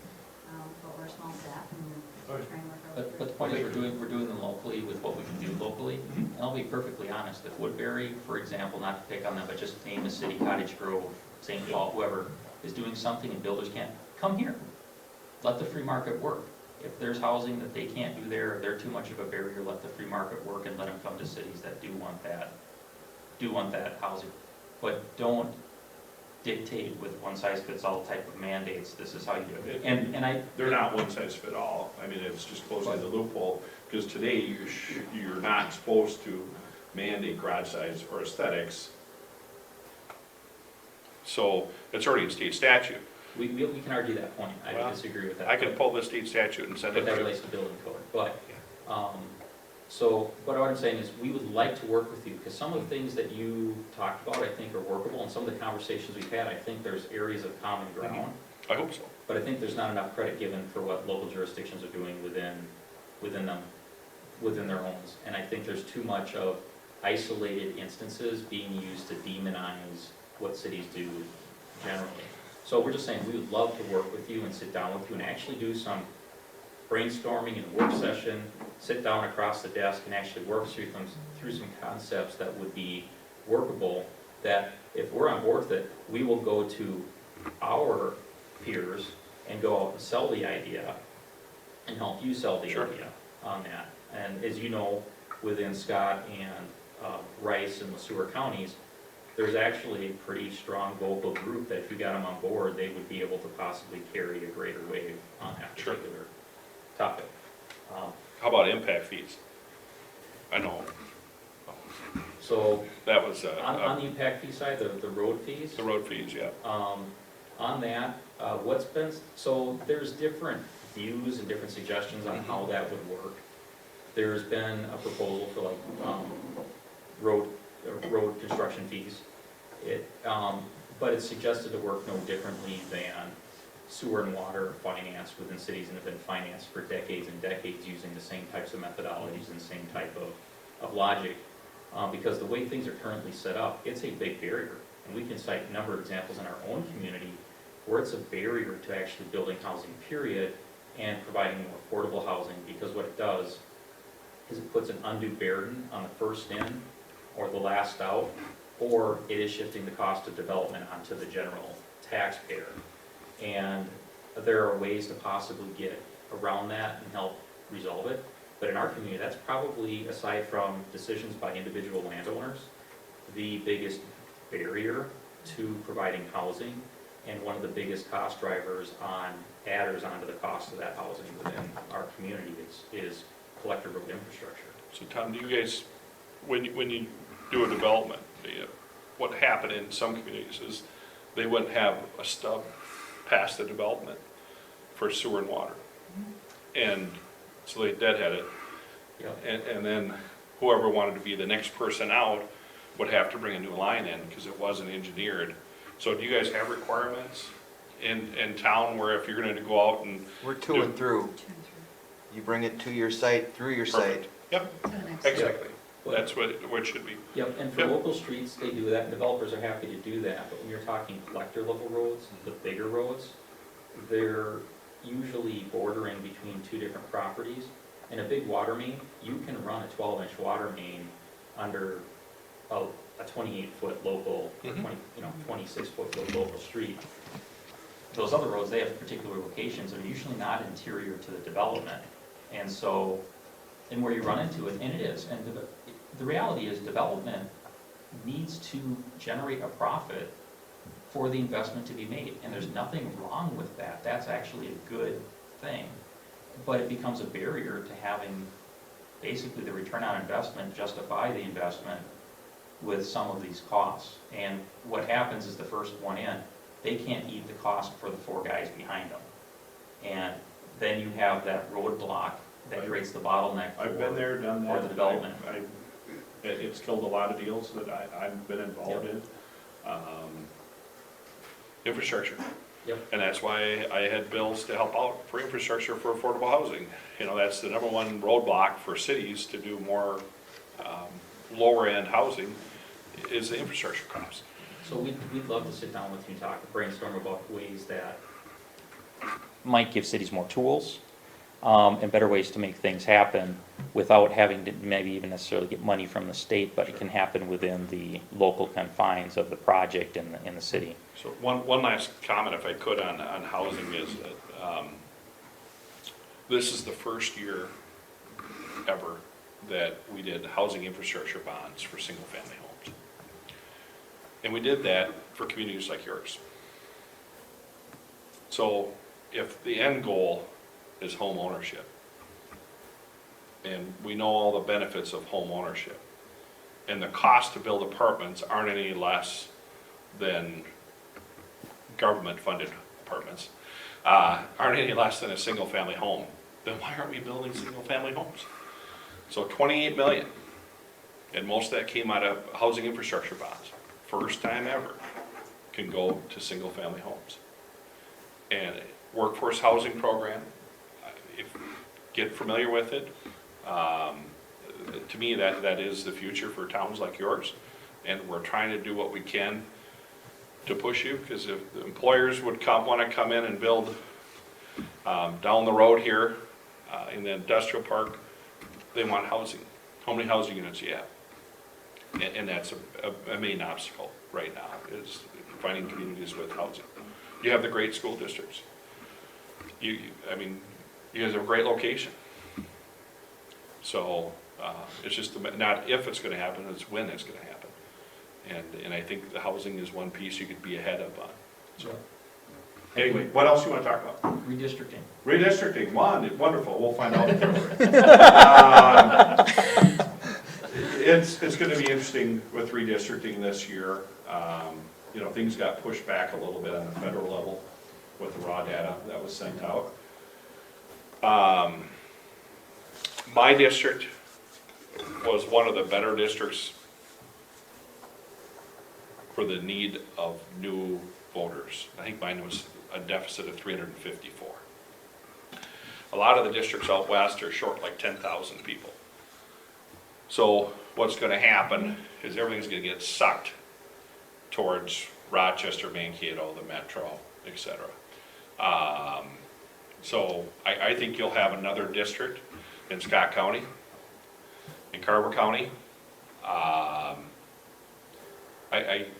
but we're a small staff, and we're trying to work our way through. But the point is, we're doing them locally with what we can do locally. And I'll be perfectly honest, if Woodbury, for example, not to pick on them, but just name a city, Cottage Grove, St. Paul, whoever, is doing something and builders can't, come here. Let the free market work. If there's housing that they can't do there, if they're too much of a barrier, let the free market work and let them come to cities that do want that housing. But don't dictate with one-size-fits-all type of mandates, this is how you do it. And They're not one size fit all. I mean, it's just closing the loophole, because today you're not supposed to mandate garage size or aesthetics So it's already in state statute. We can argue that point, I Well, disagree with that. I can pull the state statute and send it But that to you. relates to building code, but, but what I'm saying is, we would like to work with you, because some of the things that you talked about, I think, are workable, and some of the conversations we've had, I think there's areas of common ground, I hope so. but I think there's not enough credit given for what local jurisdictions are doing within their homes, and I think there's too much of isolated instances being used to demonize what cities do generally. So we're just saying, we would love to work with you and sit down with you and actually do some brainstorming and work session, sit down across the desk and actually work through some concepts that would be workable, that if we're on board with it, we will go to our peers and go out and sell the idea and help you sell the Sure. idea on that. And as you know, within Scott and Rice and the Sewer counties, there's actually a pretty strong vocal group that if you got them on board, they would be able to possibly carry a greater wave on that Sure. particular topic. How about impact fees? I know, So that was, on the impact fee side, the road fees, the road fees, yeah. on that, so there's different views and different suggestions on how that would work. There's been a proposal for like, road construction fees. But it's suggested to work no differently than sewer and water finance within cities and have been financed for decades and decades using the same types of methodologies and same type of logic. Because the way things are currently set up, it's a big barrier. And we can cite a number of examples in our own community where it's a barrier to actually building housing, period, and providing more affordable housing, because what it does is it puts an undue burden on the first in or the last out, or it is shifting the cost of development onto the general taxpayer. And there are ways to possibly get around that and help resolve it. But in our community, that's probably, aside from decisions by individual landowners, the biggest barrier to providing housing, and one of the biggest cost drivers on adders onto the cost of that housing within our community is collector road infrastructure. So Tom, do you guys, when you do a development, what happened in some communities is they wouldn't have a stub past the development for sewer and water. And so they deadhead it. Yep. And then whoever wanted to be the next person out would have to bring a new line in because it wasn't engineered. So do you guys have requirements in town where if you're gonna go out and? We're to and through. You bring it to your site, through your site. Yep, To the next. exactly. That's what it should be. Yep, and for Yep. local streets, they do that, and developers are happy to do that, but when you're talking collector level roads, the bigger roads, they're usually bordering between two different properties. In a big water main, you can run a 12-inch water main under a 28-foot local, or 26-foot local street. Those other roads, they have particular locations that are usually not interior to the development. And so, and where you run into it, and it is, and the reality is development needs to generate a profit for the investment to be made, and there's nothing wrong with that. That's actually a good thing. But it becomes a barrier to having basically the return on investment justify the investment with some of these costs. And what happens is the first one in, they can't eat the cost for the four guys behind them. And then you have that roadblock that creates the bottleneck I've been there, done that. for the development. It's killed a lot of deals that I've been involved Yep. in. Infrastructure. Yep. And that's why I had bills to help out for infrastructure for affordable housing. That's the number one roadblock for cities to do more lower end housing is the infrastructure cost. So we'd love to sit down with you and talk, brainstorm about ways that might give cities more tools, and better ways to make things happen without having to maybe even necessarily get money from the state, but it can happen within the local confines of the project in the city. So one last comment, if I could, on housing is that this is the first year ever that we did housing infrastructure bonds for single-family homes. And we did that for communities like yours. So if the end goal is home ownership, and we know all the benefits of home ownership, and the cost to build apartments aren't any less than government-funded apartments, aren't any less than a single-family home, then why aren't we building single-family homes? So 28 million, and most of that came out of housing infrastructure bonds. First time ever can go to single-family homes. And workforce housing program, get familiar with it. To me, that is the future for towns like yours, and we're trying to do what we can to push you, because if the employers would want to come in and build down the road here in the industrial park, they want housing. How many housing units do you have? And that's a main obstacle right now, is finding communities with housing. You have the great school districts. I mean, you guys have a great location. So it's just not if it's going to happen, it's when it's going to happen. And I think the housing is one piece you could be ahead of on. So anyway, what else you want to talk about? Redistricting. Redistricting, wonderful. We'll find out. It's going to be interesting with redistricting this year. You know, things got pushed back a little bit on the federal level with the raw data that was sent out. My district was one of the better districts for the need of new voters. I think mine was a deficit of 354. A lot of the districts out west are short like 10,000 people. So what's going to happen is everything's going to get sucked towards Rochester, Mankato, the metro, etc. So I think you'll have another district in Scott County, in Carver County.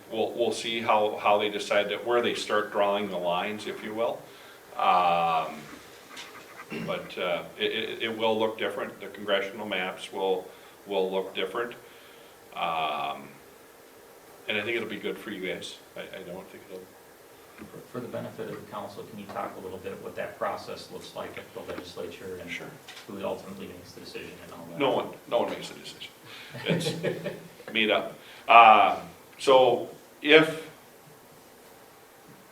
We'll see how they decide that, where they start drawing the lines, if you will. But it will look different. The congressional maps will look different. And I think it'll be good for you guys. I don't think it'll. For the benefit of the council, can you talk a little bit what that process looks like at the legislature and Sure. who ultimately makes the decision and all that? No one makes the decision. It's made up. So if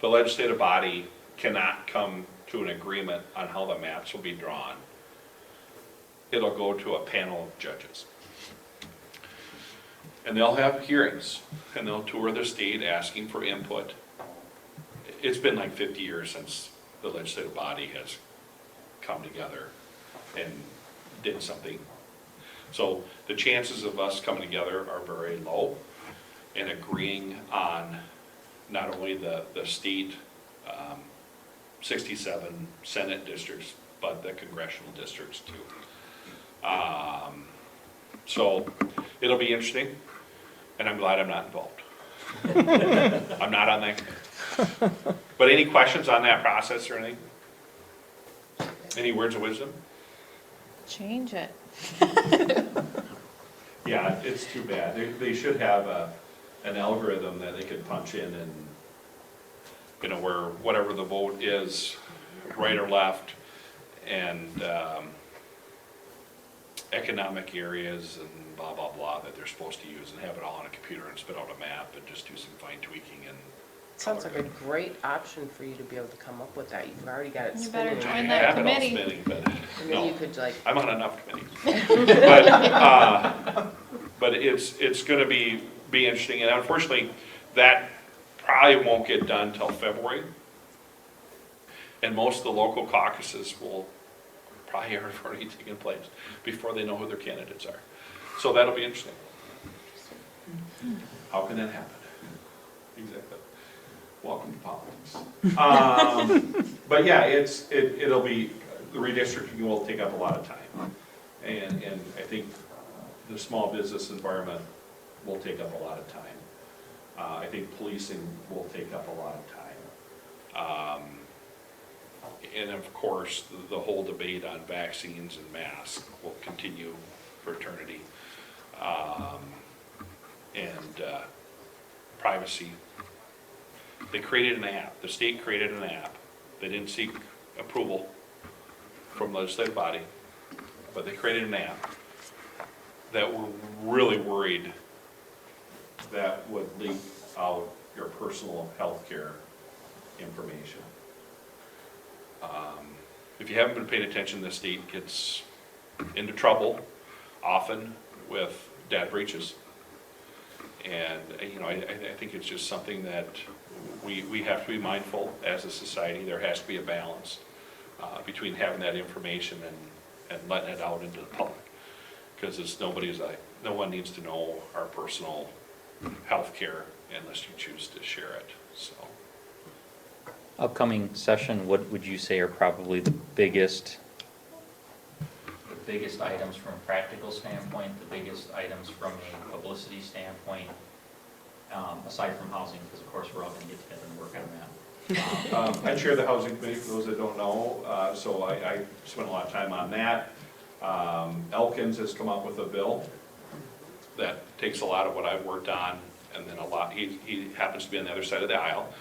the legislative body cannot come to an agreement on how the maps will be drawn, it'll go to a panel of judges. And they'll have hearings, and they'll tour the state asking for input. It's been like 50 years since the legislative body has come together and did something. So the chances of us coming together are very low and agreeing on not only the state 67 Senate districts, but the congressional districts too. So it'll be interesting, and I'm glad I'm not involved. I'm not on that. But any questions on that process or anything? Any words of wisdom? Change it. Yeah, it's too bad. They should have an algorithm that they could punch in and, you know, where whatever the vote is, right or left, and economic areas and blah, blah, blah that they're supposed to use, and have it all on a computer and spit out a map and just do some fine tweaking and. Sounds like a great option for you to be able to come up with that. You've already got it You spinning. better join I that have it all committee. spinning, but And then you no, could like, I'm on enough committees. But it's gonna be interesting, and unfortunately, that probably won't get done till February. And most of the local caucuses will probably have already taken place before they know who their candidates are. So that'll be interesting. How can that happen? Exactly. Welcome to politics. But yeah, it'll be, the redistricting will take up a lot of time. And I think the small business environment will take up a lot of time. I think policing will take up a lot of time. And of course, the whole debate on vaccines and masks will continue for eternity. And privacy. They created an app, the state created an app. They didn't seek approval from the legislative body, but they created an app that we're really worried that would leak out your personal health care information. If you haven't been paying attention, the state gets into trouble often with data breaches. And, you know, I think it's just something that we have to be mindful as a society. There has to be a balance between having that information and letting it out into the public. Because it's no one needs to know our personal health care unless you choose to share it, so. Upcoming session, what would you say are probably the biggest items from a practical standpoint, the biggest items from a publicity standpoint, aside from housing, because of course we're all gonna get together and work on that. I chair the housing committee, for those that don't know, so I spent a lot of time on that. Elkins has come up with a bill that takes a lot of what I've worked on, and then he happens to be on the other side of the aisle.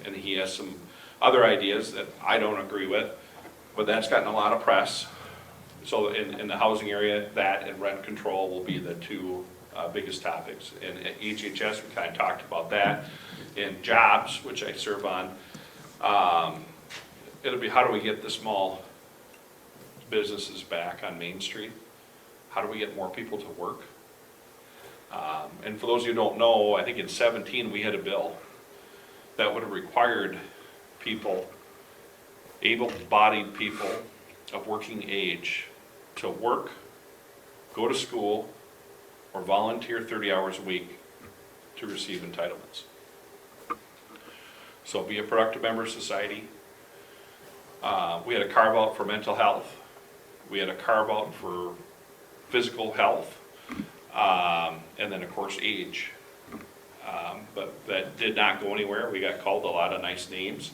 And he has some other ideas that I don't agree with, but that's gotten a lot of press. So in the housing area, that and rent control will be the two biggest topics. And at HHS, we kind of talked about that. In jobs, which I serve on, it'll be how do we get the small businesses back on Main Street? How do we get more people to work? And for those of you who don't know, I think in 17 we had a bill that would have required people, able-bodied people of working age, to work, go to school, or volunteer 30 hours a week to receive entitlements. So be a productive member of society. We had a carve-out for mental health. We had a carve-out for physical health, and then of course age. But that did not go anywhere. We got called a lot of nice names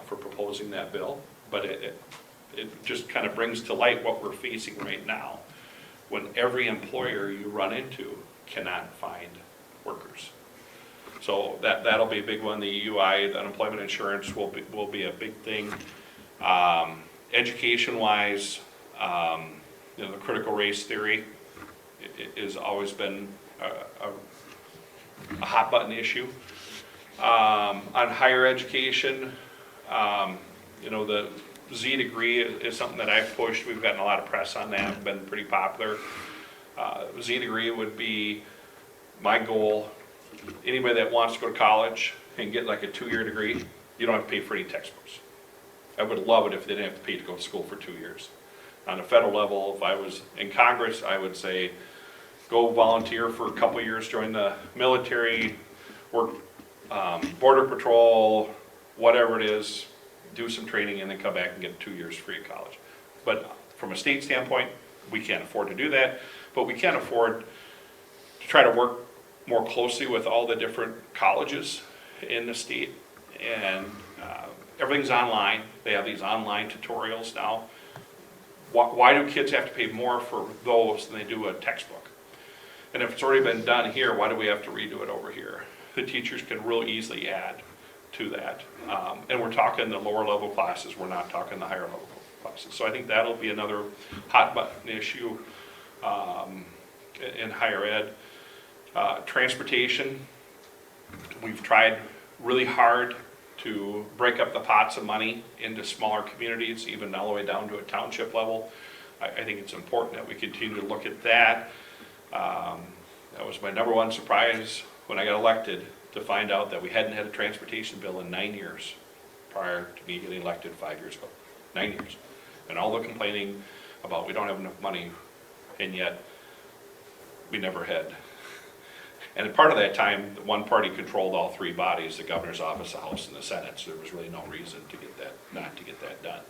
for proposing that bill, but it just kind of brings to light what we're facing right now, when every employer you run into cannot find workers. So that'll be a big one. The EUI, the unemployment insurance, will be a big thing. Education-wise, you know, the critical race theory has always been a hot button issue. On higher education, you know, the Z degree is something that I've pushed. We've gotten a lot of press on that, been pretty popular. Z degree would be my goal. Anybody that wants to go to college and get like a 2-year degree, you don't have to pay for any textbooks. I would love it if they didn't have to pay to go to school for 2 years. On a federal level, if I was in Congress, I would say, go volunteer for a couple years, join the military, work border patrol, whatever it is, do some training, and then come back and get 2 years free of college. But from a state standpoint, we can't afford to do that, but we can afford to try to work more closely with all the different colleges in the state. And everything's online. They have these online tutorials now. Why do kids have to pay more for those than they do a textbook? And if it's already been done here, why do we have to redo it over here? The teachers can real easily add to that. And we're talking the lower level classes, we're not talking the higher level classes. So I think that'll be another hot button issue in higher ed. Transportation, we've tried really hard to break up the pots of money into smaller communities, even all the way down to a township level. I think it's important that we continue to look at that. That was my number one surprise when I got elected, to find out that we hadn't had a transportation bill in 9 years prior to me getting elected 5 years ago. 9 years. And all the complaining about we don't have enough money, and yet we never had. And part of that time, one party controlled all three bodies, the governor's office, the House, and the Senate, so there was really no reason to get that, not to get that done.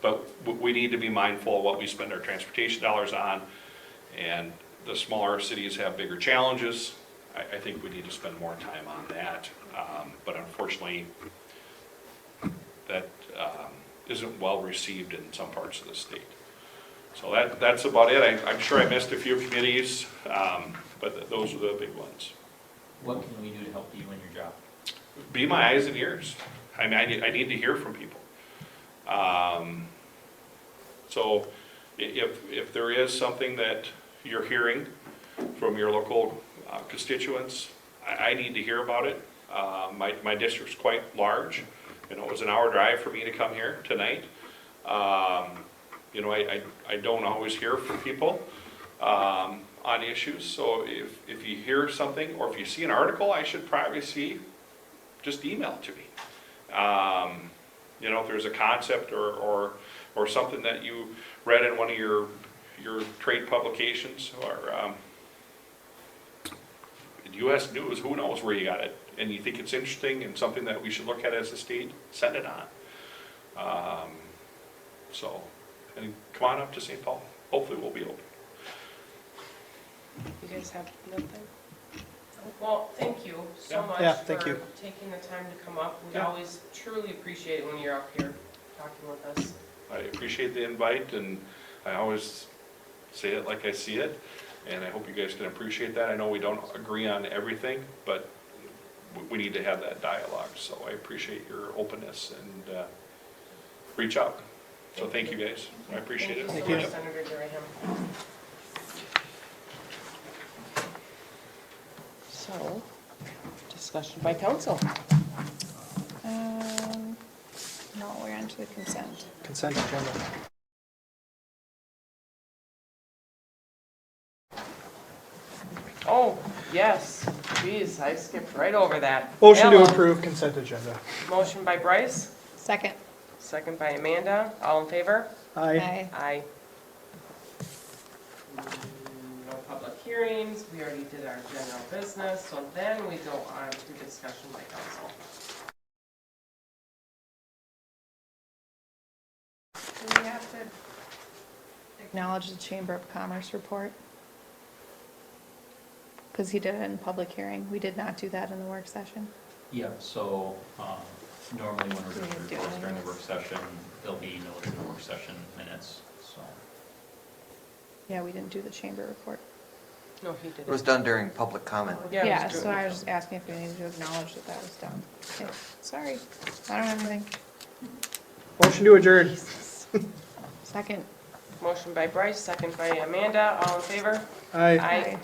But we need to be mindful of what we spend our transportation dollars on, and the smaller cities have bigger challenges. I think we need to spend more time on that, but unfortunately, that isn't well received in some parts of the state. So that's about it. I'm sure I missed a few committees, but those are the big ones. What can we do to help you in your job? Be my eyes and ears. I mean, I need to hear from people. So if there is something that you're hearing from your local constituents, I need to hear about it. My district's quite large. You know, it was an hour drive for me to come here tonight. You know, I don't always hear from people on issues, so if you hear something, or if you see an article I should probably see, just email it to me. You know, if there's a concept or something that you read in one of your trade publications, or US News, who knows where you got it, and you think it's interesting and something that we should look at as a state, send it on. So, and come on up to St. Paul. Hopefully we'll be open. You guys have nothing? Well, thank you so much Yeah, thank for you. taking the time to come up. We Yeah. always truly appreciate it when you're up here talking with us. I appreciate the invite, and I always say it like I see it, and I hope you guys can appreciate that. I know we don't agree on everything, but we need to have that dialogue, so I appreciate your openness, and reach out. So thank you guys, I appreciate it. Thank you so much, Senator Durham. So, discussion by council. No, we're on to the consent. Consent agenda. Oh, yes, geez, I skipped right over that. Motion to Ella. approve consent agenda. Motion by Bryce, Second. second by Amanda, all in favor? Aye. Aye. No public hearings, we already did our general business, so then we go on to discussion by council. Do we have to acknowledge the Chamber of Commerce report? Because he did it in public hearing. We did not do that in the work session. Yeah, so normally when we're We doing would do reports it during the anyways. work session, they'll be noted in the work session minutes, so. Yeah, we didn't do the chamber report. No, he did It was done during public comment. Yeah, it was Yeah, true. so I was just asking if we needed to acknowledge that that was done. Okay, sorry, I don't have anything. Motion to adjourn. Second. Motion by Bryce, second by Amanda, all in favor? Aye. Aye.